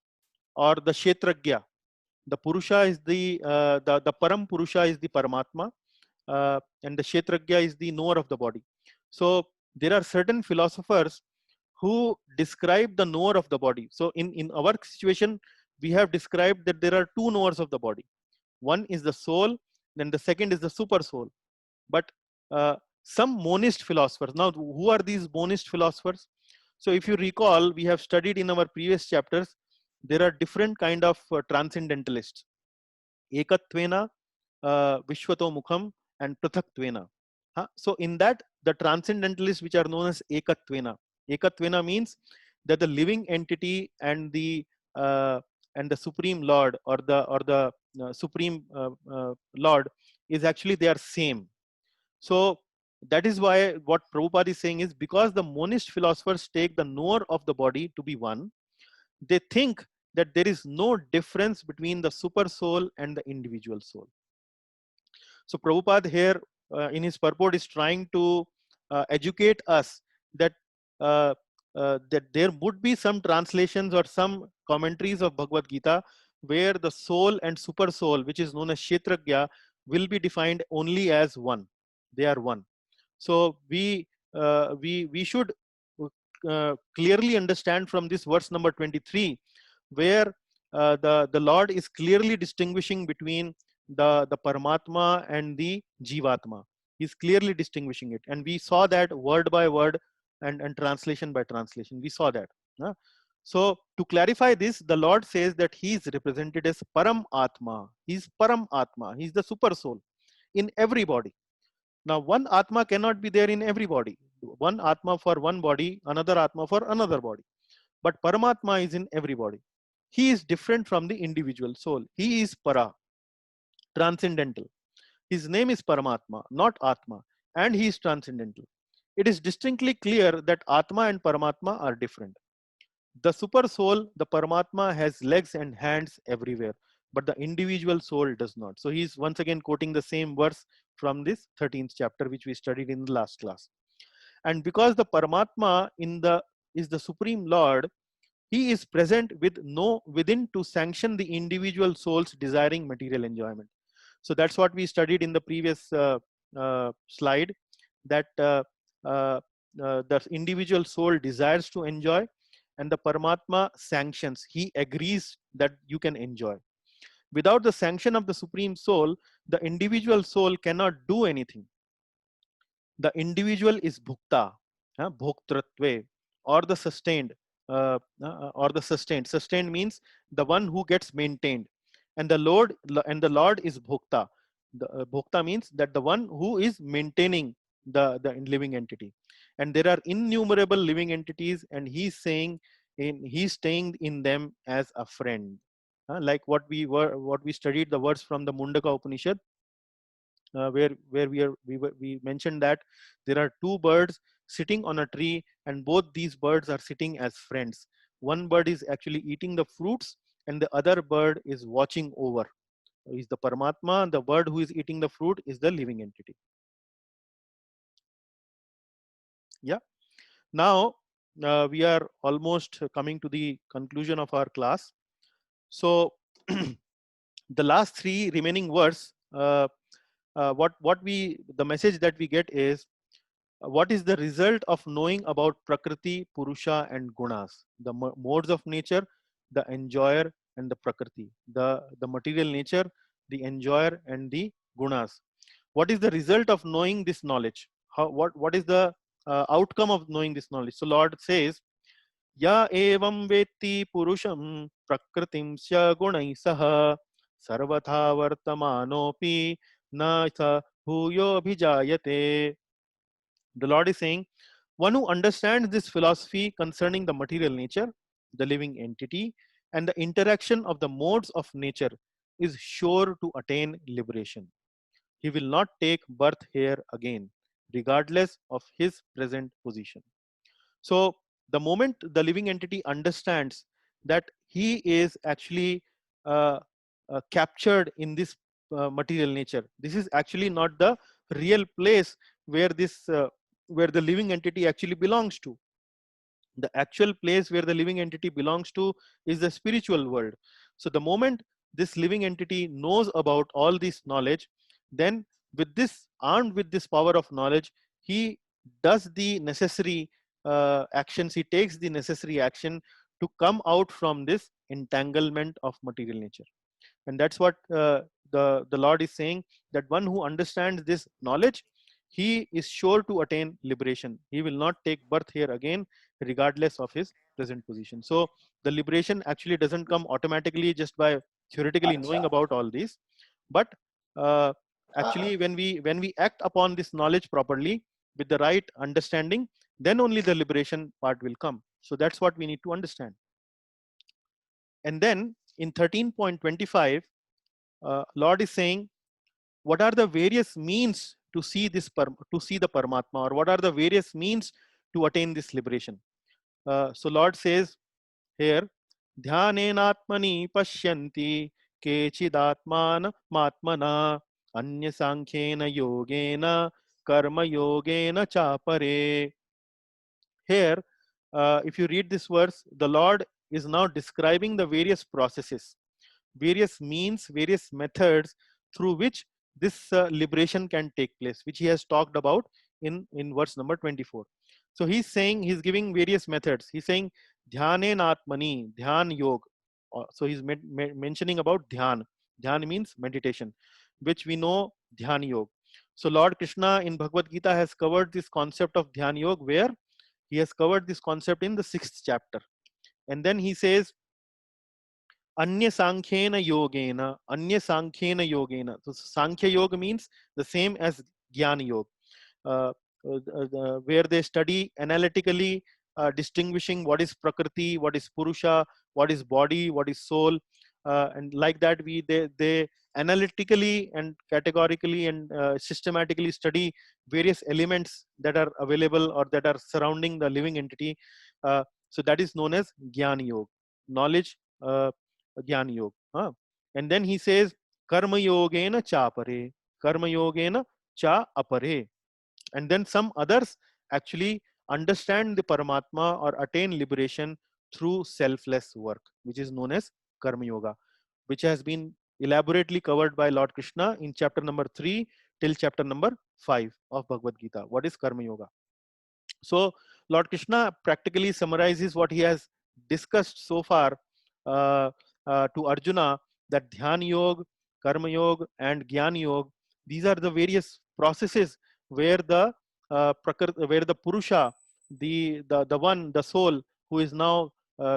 or the Kshetragya. The Purusha is the Param Purusha is the Paramatma, and the Kshetragya is the knower of the body. So there are certain philosophers who describe the knower of the body. So in our situation, we have described that there are two knowers of the body. One is the soul, then the second is the super soul. But some monist philosophers, now who are these monist philosophers? So if you recall, we have studied in our previous chapters, there are different kind of transcendentalists: Ekatvena, Vishwato Mukham and Prithaktvena. So in that, the transcendentalists which are known as Ekatvena. Ekatvena means that the living entity uh, and the supreme Lord, or the supreme Lord, is actually they are same. So that is why what Prabhupada is saying is, because the monist philosophers take the knower of the body to be one, they think that there is no difference between the super soul and the individual soul. So Prabhupada here in his purport is trying to educate us that that there would be some translations or some commentaries of Bhagavad Gita where the soul and super soul, which is known as Kshetragya, will be defined only as one. They are one. So we should clearly understand from this verse number 23, where the Lord is clearly distinguishing between the Paramatma and the Jivatma. He's clearly distinguishing it, and we saw that word by word and translation by translation. We saw that. So to clarify this, the Lord says that he is represented as Param Atma. He's Param Atma. He's the super soul in every body. Now, one Atma cannot be there in every body. One Atma for one body, another Atma for another body. But Paramatma is in every body. He is different from the individual soul. He is Para, transcendental. His name is Paramatma, not Atma, and he is transcendental. It is distinctly clear that Atma and Paramatma are different. The super soul, the Paramatma, has legs and hands everywhere, but the individual soul does not. So he's once again quoting the same verse from this 13th chapter, which we studied in the last class. And because the Paramatma is the Supreme Lord, he is present within to sanction the individual souls desiring material enjoyment. So that's what we studied in the previous slide, that the individual soul desires to enjoy, and the Paramatma sanctions. He agrees that you can enjoy. Without the sanction of the Supreme Soul, the individual soul cannot do anything. The individual is bhukta, bhoktratve, or the sustained, Sustained means the one who gets maintained, and the Lord is bhokta. The bhokta means that the one who is maintaining the living entity, and there are innumerable living entities, and he's staying in them as a friend. Like what we studied the words from the Mundaka Upanishad, where we mentioned that there are two birds sitting on a tree, and both these birds are sitting as friends. One bird is actually eating the fruits, and the other bird is watching over. Is the Paramatma, and the bird who is eating the fruit is the living entity. Yeah. Now we are almost coming to the conclusion of our class. So the last three remaining words, the message that we get is, what is the result of knowing about Prakriti, Purusha, and Gunas? The modes of nature, the enjoyer, and the Prakriti. The material nature, the enjoyer, and the Gunas. What is the result of knowing this knowledge? What is the outcome of knowing this knowledge? So Lord says, Ya evam vetti purusham prakritim sya gunai saha sarvatha vartamanopi na sa bhuyo bhijayate. The Lord is saying, one who understands this philosophy concerning the material nature, the living entity, and the interaction of the modes of nature is sure to attain liberation. He will not take birth here again, regardless of his present position. So, the moment the living entity understands that he is actually uh, captured in this material nature, this is actually not the real place where where the living entity actually belongs to. The actual place where the living entity belongs to is the spiritual world. So the moment this living entity knows about all this knowledge, then armed with this power of knowledge, he does the necessary actions, he takes the necessary action to come out from this entanglement of material nature. And that's what the Lord is saying, that one who understands this knowledge, he is sure to attain liberation. He will not take birth here again, regardless of his present position. So the liberation actually doesn't come automatically just by theoretically knowing about all these, but uh, actually when we act upon this knowledge properly with the right understanding, then only the liberation part will come. So that's what we need to understand. And then in 13.25, Lord is saying, what are the various means to see to see the Paramatma, or what are the various means to attain this liberation? So Lord says here, Dhyanenatmani pashyanti kechidatman matmana anya sankhena yogena karma yogena chapare. Here, if you read this verse, the Lord is now describing the various processes, various means, various methods through which this liberation can take place, which he has talked about in verse number 24. So he's saying, he's giving various methods. He's saying, Dhyanen Atmani, Dhyan Yog. So he's mentioning about Dhyan. Dhyan means meditation, which we know Dhyan Yog. So Lord Krishna in Bhagavad Gita has covered this concept of Dhyan Yog, where he has covered this concept in the 6th chapter. And then he says, Anya Sankhena Yogena, Anya Sankhena Yogena. So Sankhya Yoga means the same as Jnana Yoga, where they study analytically, distinguishing what is Prakriti, what is Purusha, what is body, what is soul, and like that they analytically and categorically and systematically study various elements that are available or that are surrounding the living entity. So that is known as Gyan Yoga, knowledge, Gyan Yoga. And then he says, Karma Yogena cha apare, Karma Yogena cha apare. And then some others actually understand the Paramatma or attain liberation through selfless work, which is known as Karma Yoga, which has been elaborately covered by Lord Krishna in chapter number 3 till chapter number 5 of Bhagavad Gita. What is Karma Yoga? So Lord Krishna practically summarizes what he has discussed so far uh, to Arjuna, that Dhyan Yoga, Karma Yoga, and Gyan Yoga, these are the various processes where where the Purusha, the one, the soul who is now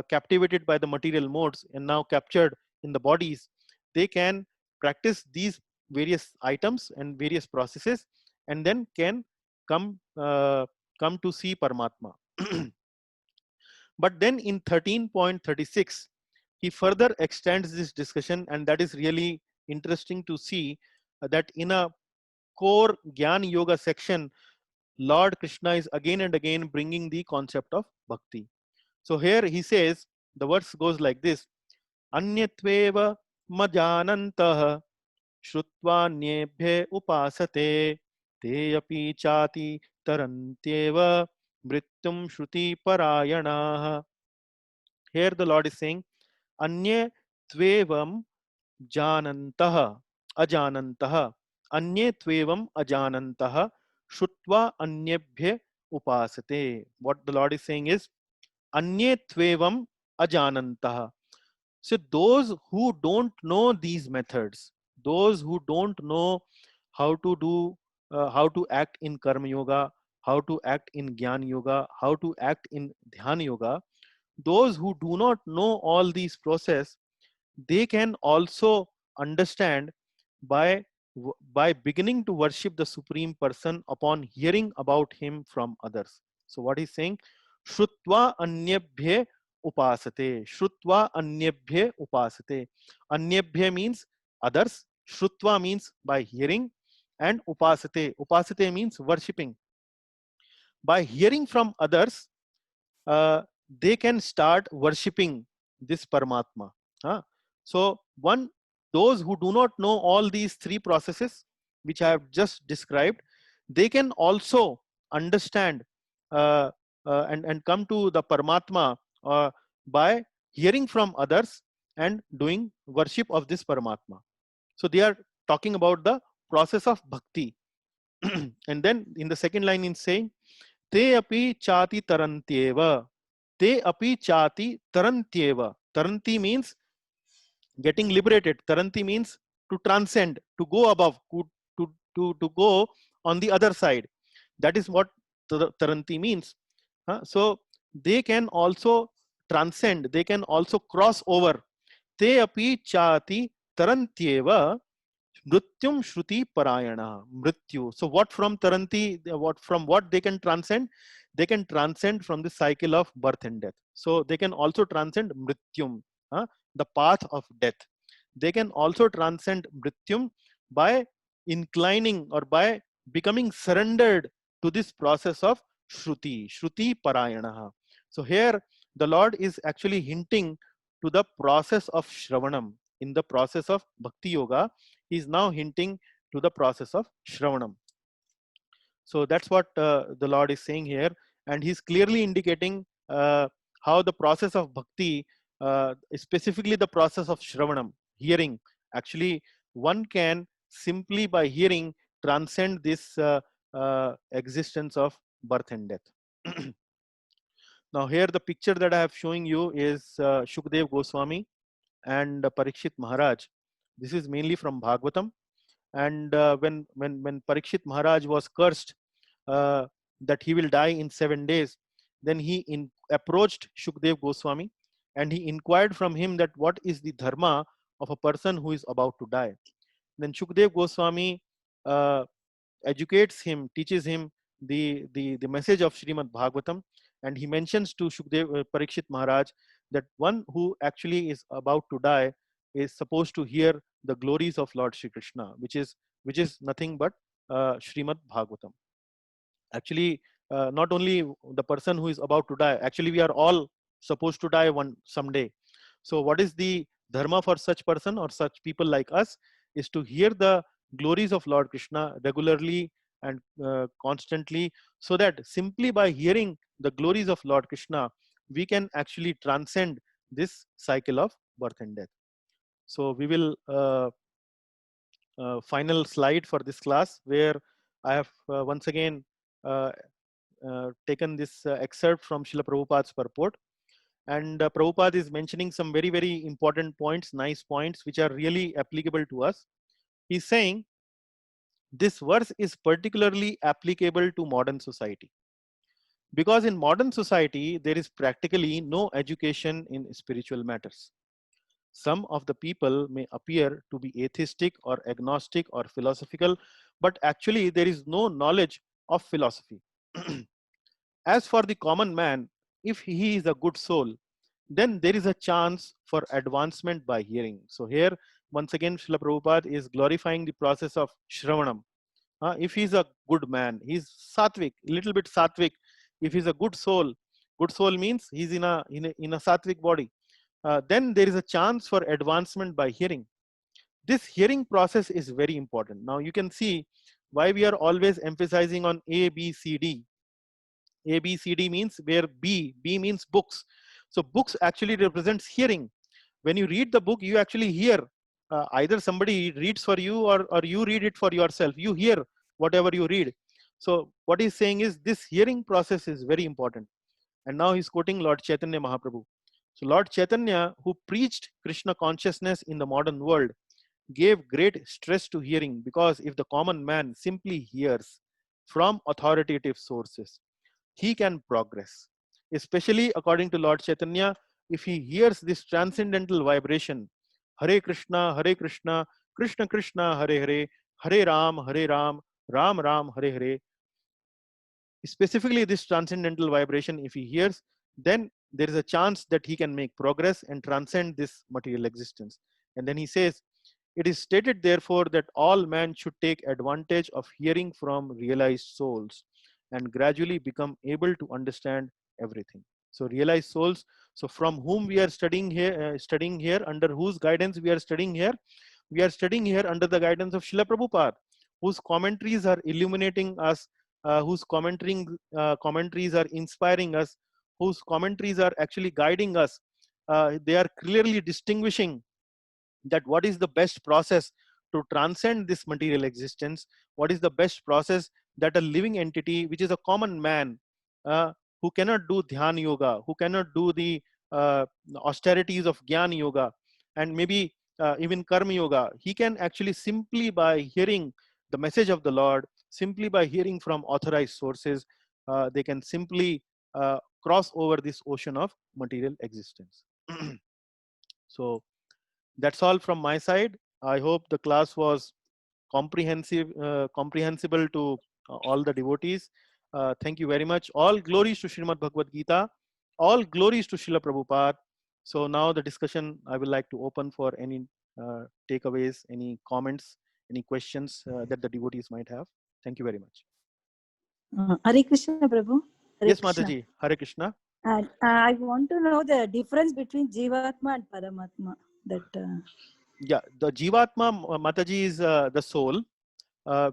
captivated by the material modes and now captured in the bodies, they can practice these various items and various processes, and then can come come to see Paramatma. But then in 13.36, he further extends this discussion, and that is really interesting to see that in a core Gyan Yoga section, Lord Krishna is again and again bringing the concept of bhakti. So here he says, the verse goes like this: Anyatveva majanantah Shrutva upasate te api chati tarantyeva mrityum shruti parayana. Here the Lord is saying, Anye tvevam janantah ajanantah, Anye tvevam ajanantah Shrutva anyebhye upasate. What the Lord is saying is, Anye tvevam ajanantah. So those who don't know these methods, those who don't know how to do, how to act in Karma Yoga, how to act in Gyan Yoga, how to act in Dhyan Yoga, those who do not know all these process, they can also understand by by beginning to worship the Supreme Person upon hearing about him from others. So what he's saying, Shrutva anyabhye upasate. Shrutva anyabhye upasate. Anyabhye means others. Shrutva means by hearing, and upasate. Upasate means worshipping. By hearing from others, they can start worshipping this Paramatma. So one, those who do not know all these three processes which I have just described, they can also understand and come to the Paramatma by hearing from others and doing worship of this Paramatma. So they are talking about the process of bhakti. And then in the second line in saying, te api chati tarantyeva. Te api chati tarantyeva. Taranti means getting liberated. Taranti means to transcend, to go above, to go on the other side. That is what taranti means. So they can also transcend, they can also cross over. Te api chati tarantyeva mrityum shruti parayana. Mrityu. So what from taranti, what from what they can transcend? They can transcend from the cycle of birth and death. So they can also transcend mrityum, the path of death. They can also transcend mrityum by inclining or by becoming surrendered to this process of shruti, shruti parayana. So here the Lord is actually hinting to the process of shravanam. In the process of bhakti yoga, he is now hinting to the process of shravanam. So that's what the Lord is saying here, and he's clearly indicating how the process of bhakti, specifically the process of shravanam, hearing, actually one can simply by hearing transcend this existence of birth and death. Now here the picture that I have showing you is Shukdev Goswami and Parikshit Maharaj. This is mainly from Bhagavatam. And when Parikshit Maharaj was cursed that he will die in 7 days, then he approached Shukdev Goswami and he inquired from him that what is the dharma of a person who is about to die. Then Shukdev Goswami uh, educates him, teaches him the message of Srimad Bhagavatam, and he mentions to Shukdev, Parikshit Maharaj, that one who actually is about to die is supposed to hear the glories of Lord Shri Krishna, which is nothing but Srimad Bhagavatam. Actually, not only the person who is about to die, actually we are all supposed to die someday. So what is the dharma for such person or such people like us is to hear the glories of Lord Krishna regularly and constantly, so that simply by hearing the glories of Lord Krishna, we can actually transcend this cycle of birth and death. So we will final slide for this class, where I have once again taken this excerpt from Srila Prabhupada's purport. And Prabhupada is mentioning some very, very important points, nice points, which are really applicable to us. He's saying this verse is particularly applicable to modern society, because in modern society, there is practically no education in spiritual matters. Some of the people may appear to be atheistic or agnostic or philosophical, but actually there is no knowledge of philosophy. As for the common man, if he is a good soul, then there is a chance for advancement by hearing. So here, once again, Srila Prabhupada is glorifying the process of Shravanam. If he's a good man, he's sattvic, little bit sattvic. If he's a good soul means he's in a sattvic body. Then there is a chance for advancement by hearing. This hearing process is very important. Now you can see why we are always emphasizing on A, B, C, D. A, B, C, D means where B means books. So books actually represents hearing. When you read the book, you actually hear. Either somebody reads for you, or you read it for yourself. You hear whatever you read. So what he's saying is this hearing process is very important. And now he's quoting Lord Chaitanya Mahaprabhu. So Lord Chaitanya, who preached Krishna consciousness in the modern world, gave great stress to hearing, because if the common man simply hears from authoritative sources, he can progress. Especially according to Lord Chaitanya, if he hears this transcendental vibration, Hare Krishna, Krishna Krishna, Hare Hare, Hare Ram, Ram Ram, Hare Hare, specifically this transcendental vibration, if he hears, then there is a chance that he can make progress and transcend this material existence. And then he says, it is stated therefore that all man should take advantage of hearing from realized souls and gradually become able to understand everything. So realized souls, so from whom we are studying here, under whose guidance we are studying here? We are studying here under the guidance of Srila Prabhupada, whose commentaries are illuminating us, whose commentaries are inspiring us, whose commentaries are actually guiding us. They are clearly distinguishing that what is the best process to transcend this material existence, what is the best process that a living entity, which is a common man, who cannot do dhyan yoga, who cannot do the austerities of jnana yoga, and maybe even karma yoga, he can actually simply by hearing the message of the Lord, simply by hearing from authorized sources, they can simply cross over this ocean of material existence. So that's all from my side. I hope the class was comprehensible to all the devotees. Thank you very much. All glories to Srimad Bhagavad Gita. All glories to Srila Prabhupada. So now the discussion I would like to open for any takeaways, any comments, any questions that the devotees might have. Thank you very much. Hare Krishna, Prabhu. Hare yes, Krishna. Mataji. Hare Krishna. And I want to know the difference between Jivatma and Paramatma. Yeah, the Jivatma, Mataji, is the soul,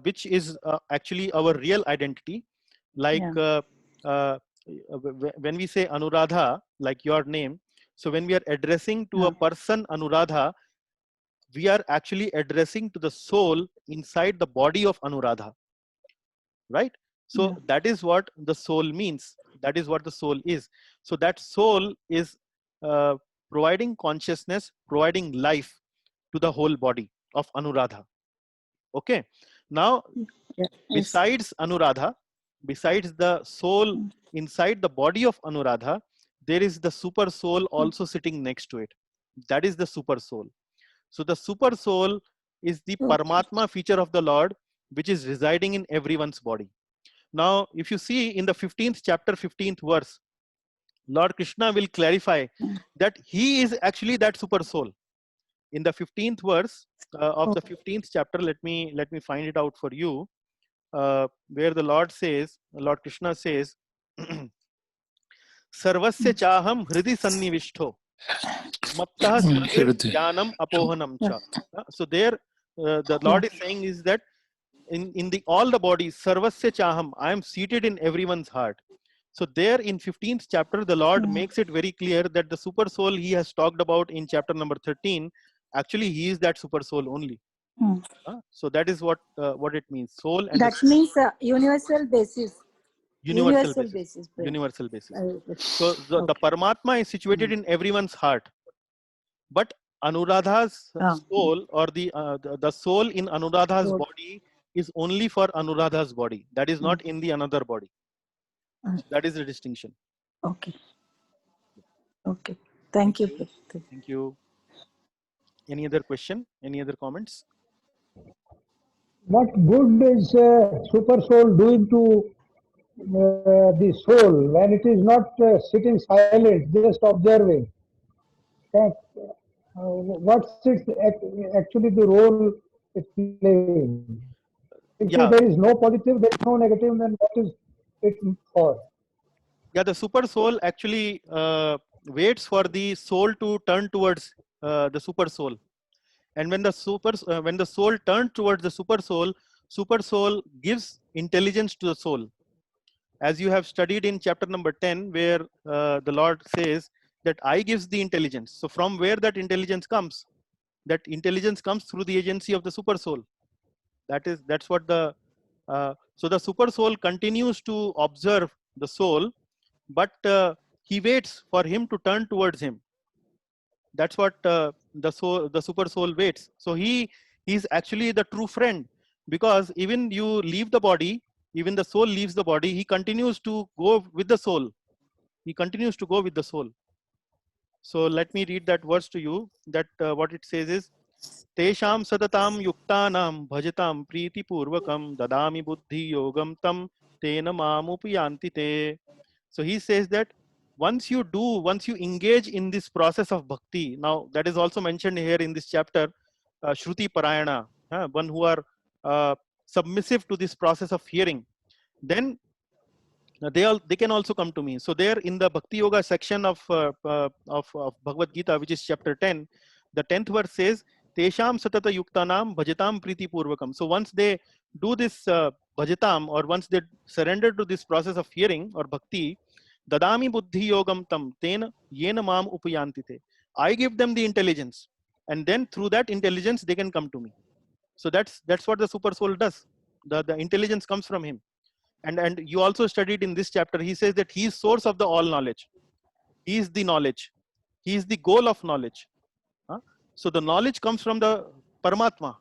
which is actually our real identity. Like when we say Anuradha, like your name, so when we are addressing to a person Anuradha, we are actually addressing to the soul inside the body of Anuradha, right? So that is what the soul means. That is what the soul is. So that soul is providing consciousness, providing life to the whole body of Anuradha. Okay. Now, besides Anuradha, besides the soul inside the body of Anuradha, there is the super soul also sitting next to it. That is the super soul. So the super soul is the Paramatma feature of the Lord, which is residing in everyone's body. Now, if you see in the 15th chapter, 15th verse, Lord Krishna will clarify that he is actually that super soul. In the 15th verse of the 15th chapter, let me find it out for you, where the Lord says, Lord Krishna says, सर्वस्य चाहम हृदि सन्निविष्टो mattah smritir jnanam apohanam cha. So there the Lord is saying is that in the all the bodies, sarvasya chaham, I am seated in everyone's heart. So there in 15th chapter, the Lord makes it very clear that the super soul he has talked about in chapter number 13, actually he is that super soul only. So that is what it means. Soul and that means universal basis. Universal basis. Universal basis. So the Paramatma is situated in everyone's heart. But Anuradha's soul, or the soul in Anuradha's body is only for Anuradha's body. That is not in the another body. That is the distinction. Okay. Okay. Thank you. Thank you. Any other question? Any other comments? What good is super soul doing to the soul when it is not sitting silent, just observing? What's actually the role it's playing? If there is no positive, there is no negative, then what is it for? Yeah, the super soul actually waits for the soul to turn towards the super soul. And when the soul turns towards the super soul gives intelligence to the soul. As you have studied in chapter number 10, where the Lord says that I gives the intelligence. So from where that intelligence comes? That intelligence comes through the agency of the super soul. That's what the so the super soul continues to observe the soul, but he waits for him to turn towards him. That's what the super soul waits. So he's actually the true friend, because even you leave the body, even the soul leaves the body, he continues to go with the soul. He continues to go with the soul. So let me read that verse to you. That what it says is, Tesham sadatam yuktanam bhajatam priti purvakam dadami buddhi yogam tam tena mamupayanti te. So he says that once you engage in this process of bhakti, now that is also mentioned here in this chapter, Shruti Parayana, one who are submissive to this process of hearing, then they can also come to me. So there in the Bhakti Yoga section of Bhagavad Gita, which is chapter 10, the 10th verse says, Tesham satata yuktanam bhajatam priti purvakam. So once they do this bhajatam, or once they surrender to this process of hearing or bhakti, dadami buddhi yogam tam tena yena mam upayantite. I give them the intelligence, and then through that intelligence they can come to me. So that's what the super soul does. The intelligence comes from him. And you also studied in this chapter, he says that he is source of the all knowledge. He is the knowledge. He is the goal of knowledge. So the knowledge comes from the Paramatma.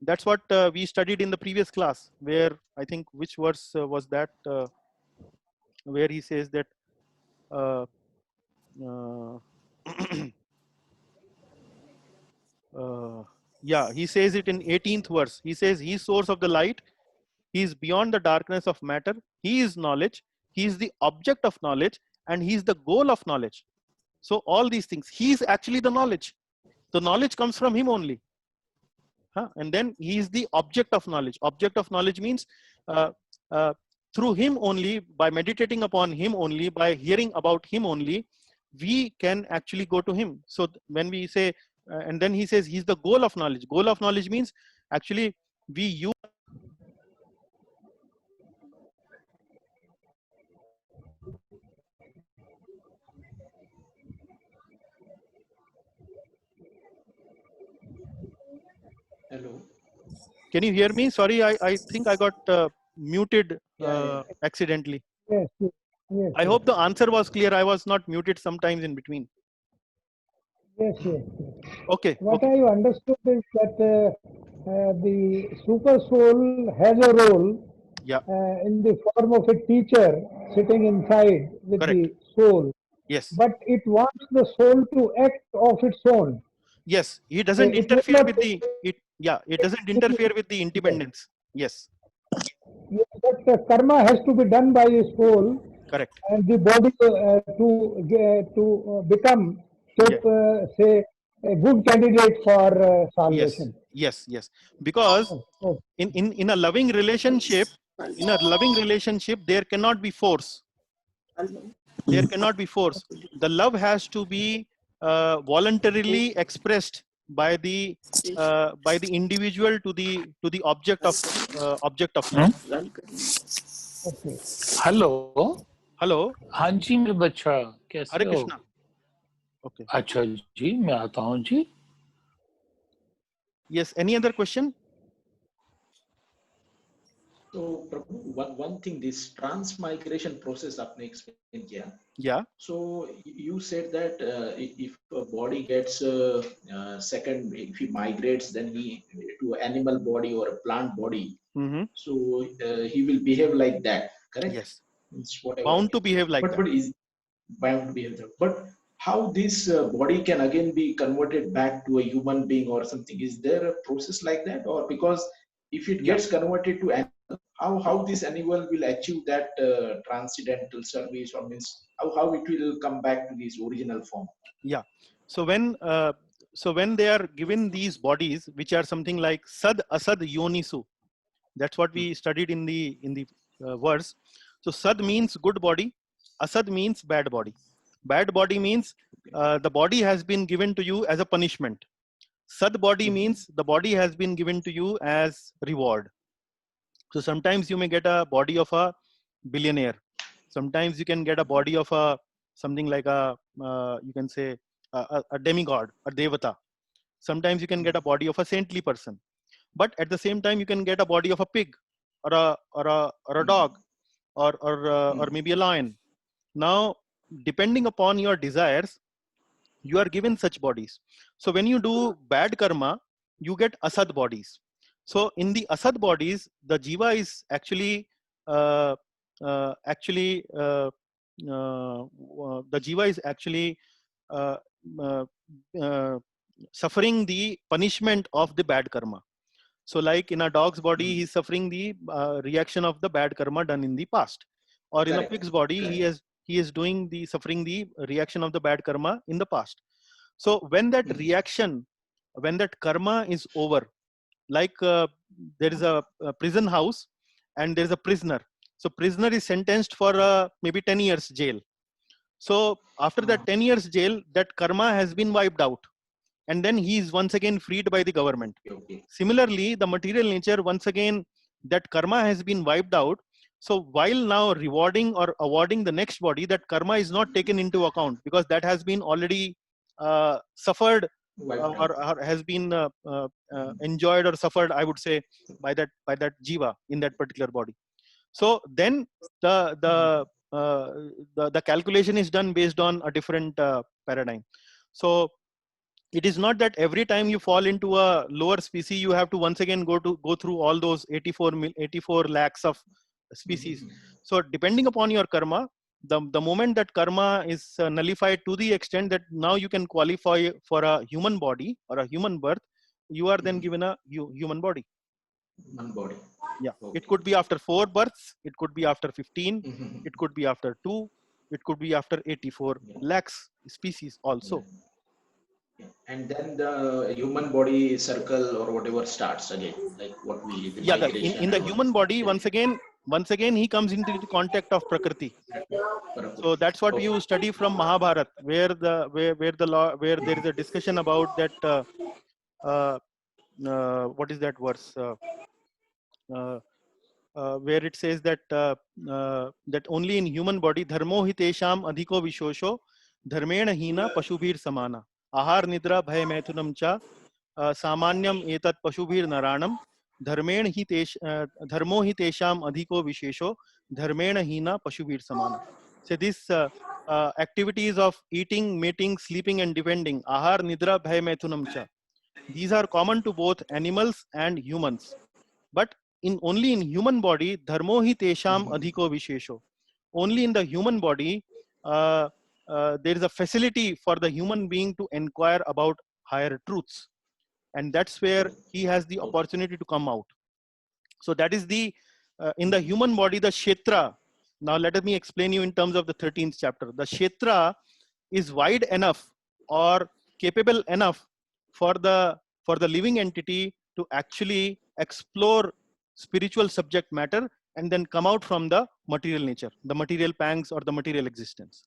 That's what we studied in the previous class, where I think which verse was that, where he says that yeah, he says it in 18th verse. He says he is source of the light. He is beyond the darkness of matter. He is knowledge. He is the object of knowledge, and he is the goal of knowledge. So all these things, he is actually the knowledge. The knowledge comes from him only. And then he is the object of knowledge. Object of knowledge means through him only, by meditating upon him only, by hearing about him only, we can actually go to him. So when we say, and then he says he's the goal of knowledge. Goal of knowledge means actually we use. Hello. Can you hear me? Sorry, I think I got muted accidentally. Yes, yes. I hope the answer was clear. I was not muted sometimes in between. Yes. Okay. What I understood is that the super soul has a role in the form of a teacher sitting inside with the soul. Yes. But it wants the soul to act of its own. Yes, he doesn't interfere with the it doesn't interfere with the independence. Yes. Yes, but karma has to be done by a soul. Correct. And the body to become, say, a good candidate for salvation. Yes. Because in a loving relationship, there cannot be force. there cannot be force. The love has to be voluntarily expressed by the individual to the object of love. Okay. Hello Hello, हाँ जी मेरे बच्चा कैसे Hare हो Krishna. Okay. अच्छा जी मैं आता हूँ जी Yes. Any other question? So, Prabhu, one thing, this transmigration process आपने explain किया. Yeah. So you said that if a body gets second, if he migrates, then he to animal body or a plant body. Mm-hmm. So he will behave like that, correct? Yes. It's whatever. Bound to behave like that. But is bound to behave that. But how this body can again be converted back to a human being or something? Is there a process like that, or because if it Yeah. gets converted to animal, how this animal will achieve that transcendental service, or means how it will come back to this original form? Yeah. So when they are given these bodies, which are something like sad asad yonisu, that's what we studied in the verse. So sad means good body, asad means bad body. Bad body means the body has been given to you as a punishment. Sad body means the body has been given to you as reward. So sometimes you may get a body of a billionaire. Sometimes you can get a body of a something like a you can say a demigod, a devata. Sometimes you can get a body of a saintly person, but at the same time you can get a body of a pig, or a dog, or maybe a lion. Now, depending upon your desires, you are given such bodies. So when you do bad karma, you get asad bodies. So in the asad bodies, the jiva is actually uh, uh, actually uh, the jiva is actually uh, uh, uh, suffering the punishment of the bad karma. So like in a dog's body, he's suffering the reaction of the bad karma done in the past, or in a Correct. pig's body, he is doing the suffering the reaction of the bad karma in the past. So when that reaction, when that karma is over, like there is a prison house and there is a prisoner. So prisoner is sentenced for maybe 10 years jail. So after that 10 years jail, that karma has been wiped out, and then he is once again freed by the government. Okay. Similarly, the material nature, once again, that karma has been wiped out. So while now rewarding or awarding the next body, that karma is not taken into account, because that has been already suffered or has been enjoyed or suffered, I would say, by that jiva in that particular body. So then the calculation is done based on a different paradigm. So it is not that every time you fall into a lower species, you have to once again go through all those 84 lakhs of species. So depending upon your karma, the moment that karma is nullified to the extent that now you can qualify for a human body or a human birth, you are then given a human body. One body. Yeah. Okay. It could be after 4 births, it could be after 15, it could be after 2, it could be after 84 lakhs species also. And then the human body circle or whatever starts again, like what we the migration. In the human body, once again he comes into the contact of Prakriti. So that's what you study from Mahabharata, where there is a discussion about that what is that verse where it says that that only in human body dharmo hitesham adhiko vishosho dharmena hina pashubhir samana ahar nidra bhay maithunam cha samanyam etat pashubhir naranam dharmo hitesham adhiko vishesho dharmena hina pashubhir samana. So this activities of eating, mating, sleeping and defending, ahar nidra bhay maithunam cha, these are common to both animals and humans. But only in human body, dharmo hi tesham adhiko vishesho. Only in the human body, there is a facility for the human being to inquire about higher truths, and that's where he has the opportunity to come out. So that is the in the human body, the kshetra. Now let me explain you in terms of the 13th chapter. The kshetra is wide enough or capable enough for the living entity to actually explore spiritual subject matter and then come out from the material nature, the material pangs or the material existence.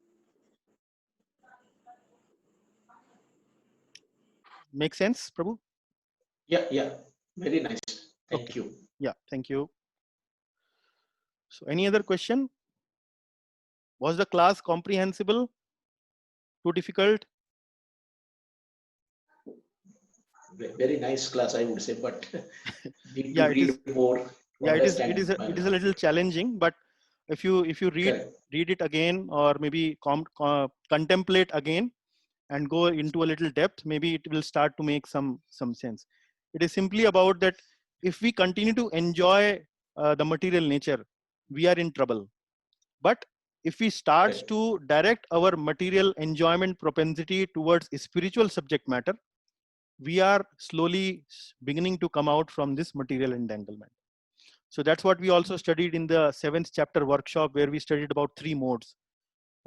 Make sense, Prabhu? Yeah. Very nice. Thank Okay. you. Yeah, thank you. So any other question? Was the class comprehensible? Too difficult? Very nice class, I would say, but need to Yeah, it is. read more to Yeah, it is. understand. It is a little challenging, but if you Correct. read it again, or maybe contemplate again and go into a little depth, maybe it will start to make some sense. It is simply about that if we continue to enjoy the material nature, we are in trouble. But if we start Correct. to direct our material enjoyment propensity towards spiritual subject matter, we are slowly beginning to come out from this material entanglement. So that's what we also studied in the 7th chapter workshop, where we studied about 3 modes,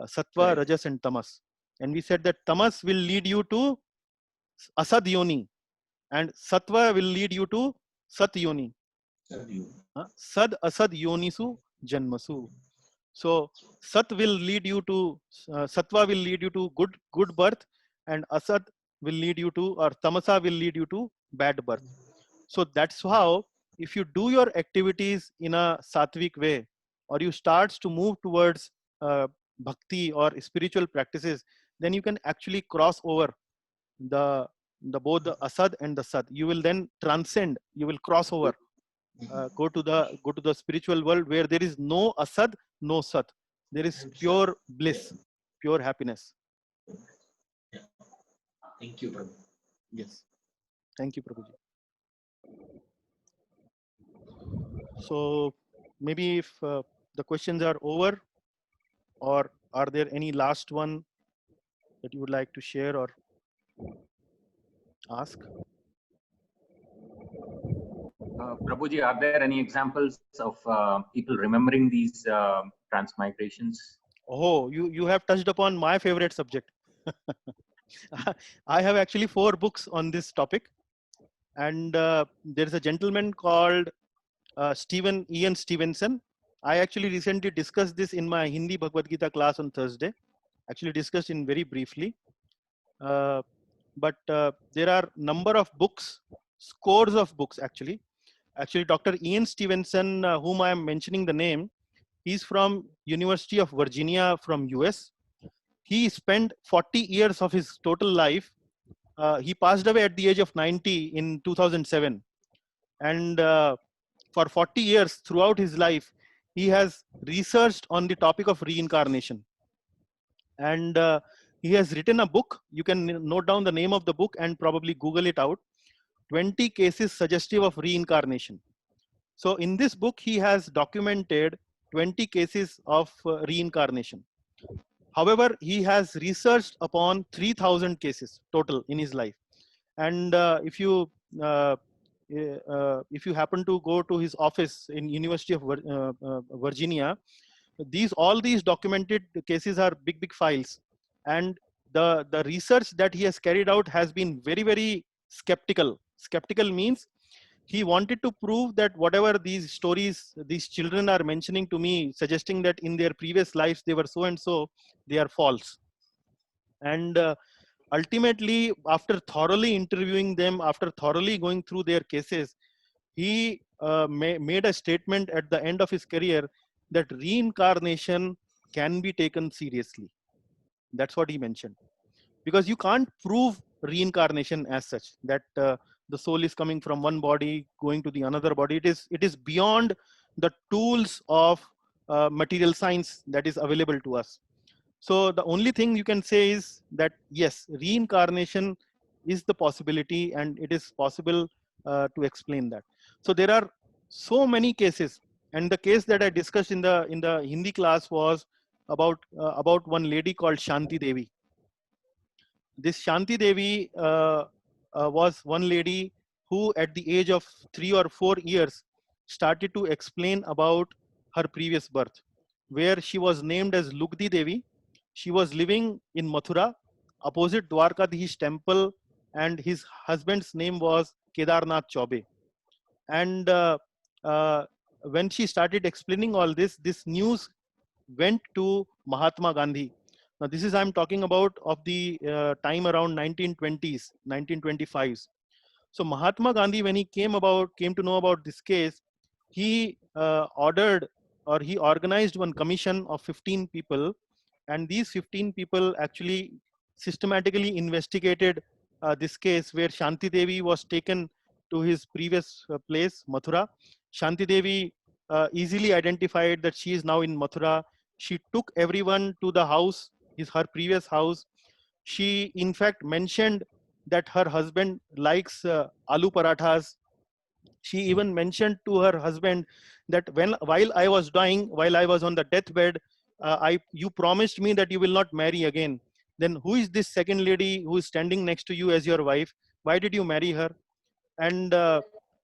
sattva, Correct. rajas, and tamas. And we said that tamas will lead you to asad yoni, and sattva will lead you to sat yoni. Sad asad yonisu janmasu. So sat will lead you to sattva will lead you to good birth, and asad will lead you to, or tamasa will lead you to bad birth. So that's how, if you do your activities in a sattvic way, or you start to move towards bhakti or spiritual practices, then you can actually cross over the both the asad and the sad. You will then transcend. You will cross over. Go to the spiritual world where there is no asad, no sat. There is pure bliss, pure happiness. Thank you, Prabhu. Yes. Thank you, Prabhuji. So maybe if the questions are over, or are there any last one that you would like to share or ask? Prabhuji, are there any examples of people remembering these transmigrations? Oh, you have touched upon my favorite subject. I have actually 4 books on this topic, and there is a gentleman called Ian Stevenson. I actually recently discussed this in my Hindi Bhagavad Gita class on Thursday. Actually discussed in very briefly. But there are number of books, scores of books actually. Actually, Dr. Ian Stevenson, whom I am mentioning the name, he's from University of Virginia from US. He spent 40 years of his total life. He passed away at the age of 90 in 2007. And for 40 years throughout his life, he has researched on the topic of reincarnation. And he has written a book. You can note down the name of the book and probably Google it out. 20 cases suggestive of reincarnation. So in this book, he has documented 20 cases of reincarnation. However, he has researched upon 3,000 cases total in his life. And if you happen to go to his office in University of Virginia, all these documented cases are big files, and the research that he has carried out has been very skeptical. Skeptical means he wanted to prove that whatever these stories these children are mentioning to me, suggesting that in their previous lives they were so and so, they are false. And ultimately, after thoroughly interviewing them, after thoroughly going through their cases, he made a statement at the end of his career that reincarnation can be taken seriously. That's what he mentioned. Because you can't prove reincarnation as such, that the soul is coming from one body going to the another body. It is beyond the tools of material science that is available to us. So the only thing you can say is that yes, reincarnation is the possibility, and it is possible to explain that. So there are so many cases, and the case that I discussed in the Hindi class was about one lady called Shanti Devi. This Shanti Devi was one lady who at the age of 3 or 4 years started to explain about her previous birth, where she was named as Lugdi Devi. She was living in Mathura opposite Dwarkadhish temple, and his husband's name was Kedarnath Chaube. And when she started explaining all this, this news went to Mahatma Gandhi. Now this is I'm talking about of the time around 1920s, 1925s. So Mahatma Gandhi, when he came to know about this case, he ordered or he organized one commission of 15 people, and these 15 people actually systematically investigated this case where Shanti Devi was taken to his previous place, Mathura. Shanti Devi easily identified that she is now in Mathura. She took everyone to the house, her previous house. She in fact mentioned that her husband likes aloo parathas. She even mentioned to her husband that while I was dying, while I was on the deathbed, you promised me that you will not marry again. Then who is this second lady who is standing next to you as your wife? Why did you marry her? And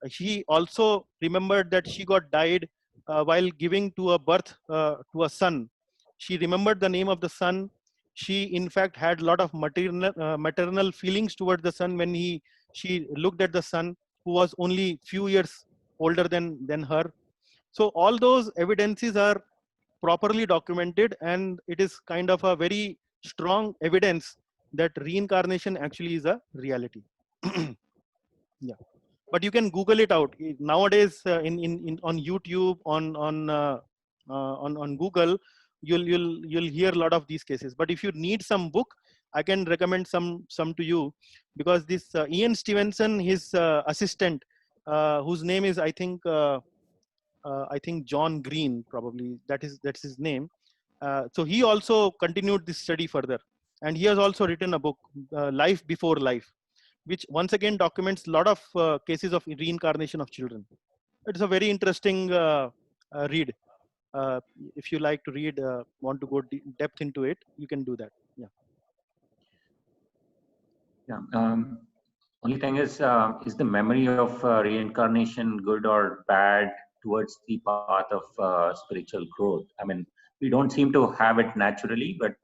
she also remembered that she got died while giving to a birth to a son. She remembered the name of the son. She in fact had a lot of maternal feelings toward the son when she looked at the son who was only few years older than her. So all those evidences are properly documented, and it is kind of a very strong evidence that reincarnation actually is a reality. Yeah, but you can Google it out nowadays in on YouTube, on Google. You'll hear a lot of these cases. But if you need some book, I can recommend some to you, because this Ian Stevenson, his assistant, whose name is I think John Green, probably that's his name. So he also continued this study further, and he has also written a book, Life Before Life, which once again documents a lot of cases of reincarnation of children. It's a very interesting read. If you like to read, want to go depth into it, you can do that. Yeah. Yeah. Only thing is the memory of reincarnation good or bad towards the path of spiritual growth? I mean, we don't seem to have it naturally, but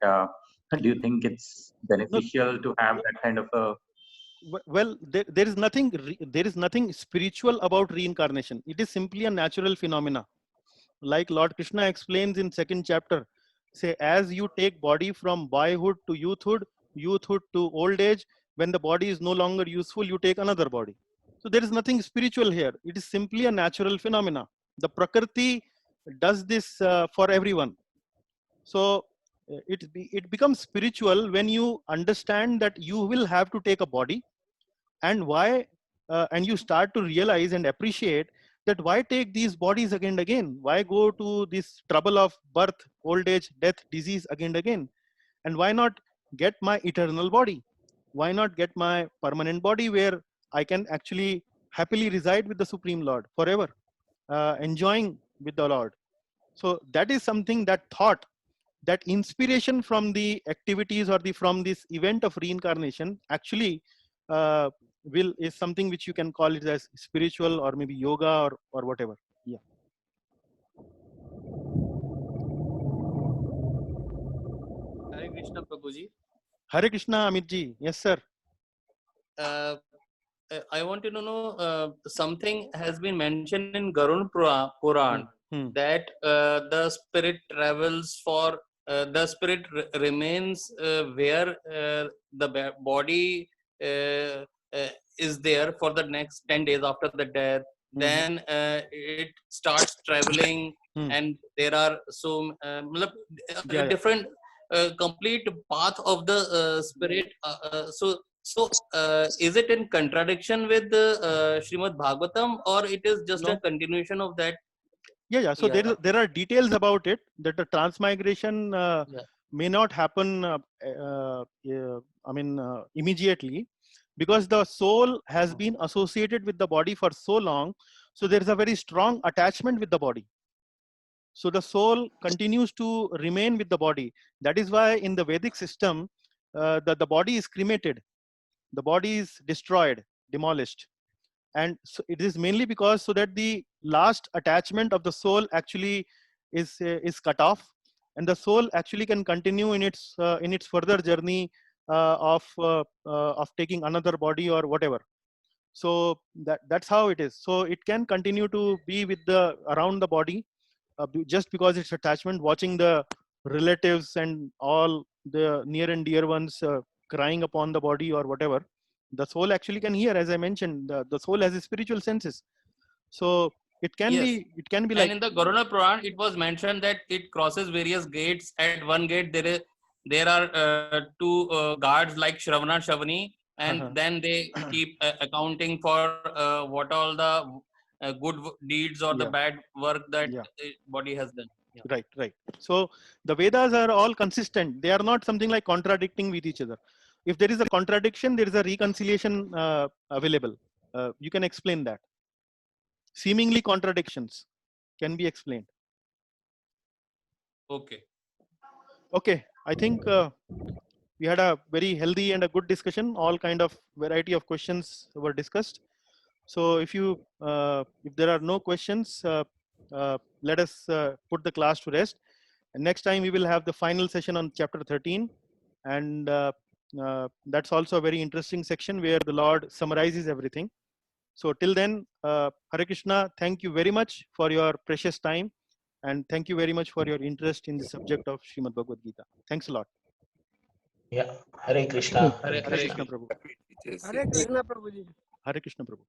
do you think it's beneficial to have that kind of a? Well, there is nothing spiritual about reincarnation. It is simply a natural phenomena. Like Lord Krishna explains in second chapter, say, as you take body from boyhood to youthhood, youthhood to old age, when the body is no longer useful, you take another body. So there is nothing spiritual here. It is simply a natural phenomena. The Prakriti does this for everyone. So it becomes spiritual when you understand that you will have to take a body, and why, and you start to realize and appreciate that why take these bodies again and again? Why go to this trouble of birth, old age, death, disease again and again? And why not get my eternal body? Why not get my permanent body where I can actually happily reside with the Supreme Lord forever, enjoying with the Lord? So that is something, that thought, that inspiration from the activities or from this event of reincarnation actually is something which you can call it as spiritual or maybe yoga or whatever. Yeah. Hare Krishna, Prabhuji. Hare Krishna, Amit ji. Yes, sir. I want to know something has been mentioned in Garun Puran that the spirit travels for the spirit remains where the body is there for the next 10 days after the death. Then it starts traveling, and there are so different complete path of the spirit. So is it in contradiction with Srimad Bhagavatam, or it is just a continuation of that? Yeah. So there are details about it, that the transmigration may not happen immediately, because the soul has been associated with the body for so long. So there is a very strong attachment with the body. So the soul continues to remain with the body. That is why in the Vedic system, the body is cremated. The body is destroyed, demolished. And so it is mainly because so that the last attachment of the soul actually is cut off, and the soul actually can continue in its further journey of taking another body or whatever. So that's how it is. So it can continue to be with around the body just because it's attachment, watching the relatives and all the near and dear ones crying upon the body or whatever, the soul actually can hear. As I mentioned, the soul has spiritual senses. So it can Yes. be And like, in the Garuna Puran, it was mentioned that it crosses various gates. At one gate, there are two guards like Shravana Shavani, and then they keep accounting for what all the good deeds or the bad work that body has done. Right, right. So the Vedas are all consistent. They are not something like contradicting with each other. If there is a contradiction, there is a reconciliation available. You can explain that. Seemingly contradictions can be explained. Okay. Okay, I think we had a very healthy and a good discussion. All kind of variety of questions were discussed. So if there are no questions, let us put the class to rest. And next time we will have the final session on chapter 13, and that's also a very interesting section where the Lord summarizes everything. So till then, Hare Krishna, thank you very much for your precious time, and thank you very much for your interest in the subject of Srimad Bhagavad Gita. Thanks a lot. Yeah. Hare Krishna. Hare Krishna Prabhu. Hare Krishna Prabhuji. Hare Krishna Prabhu.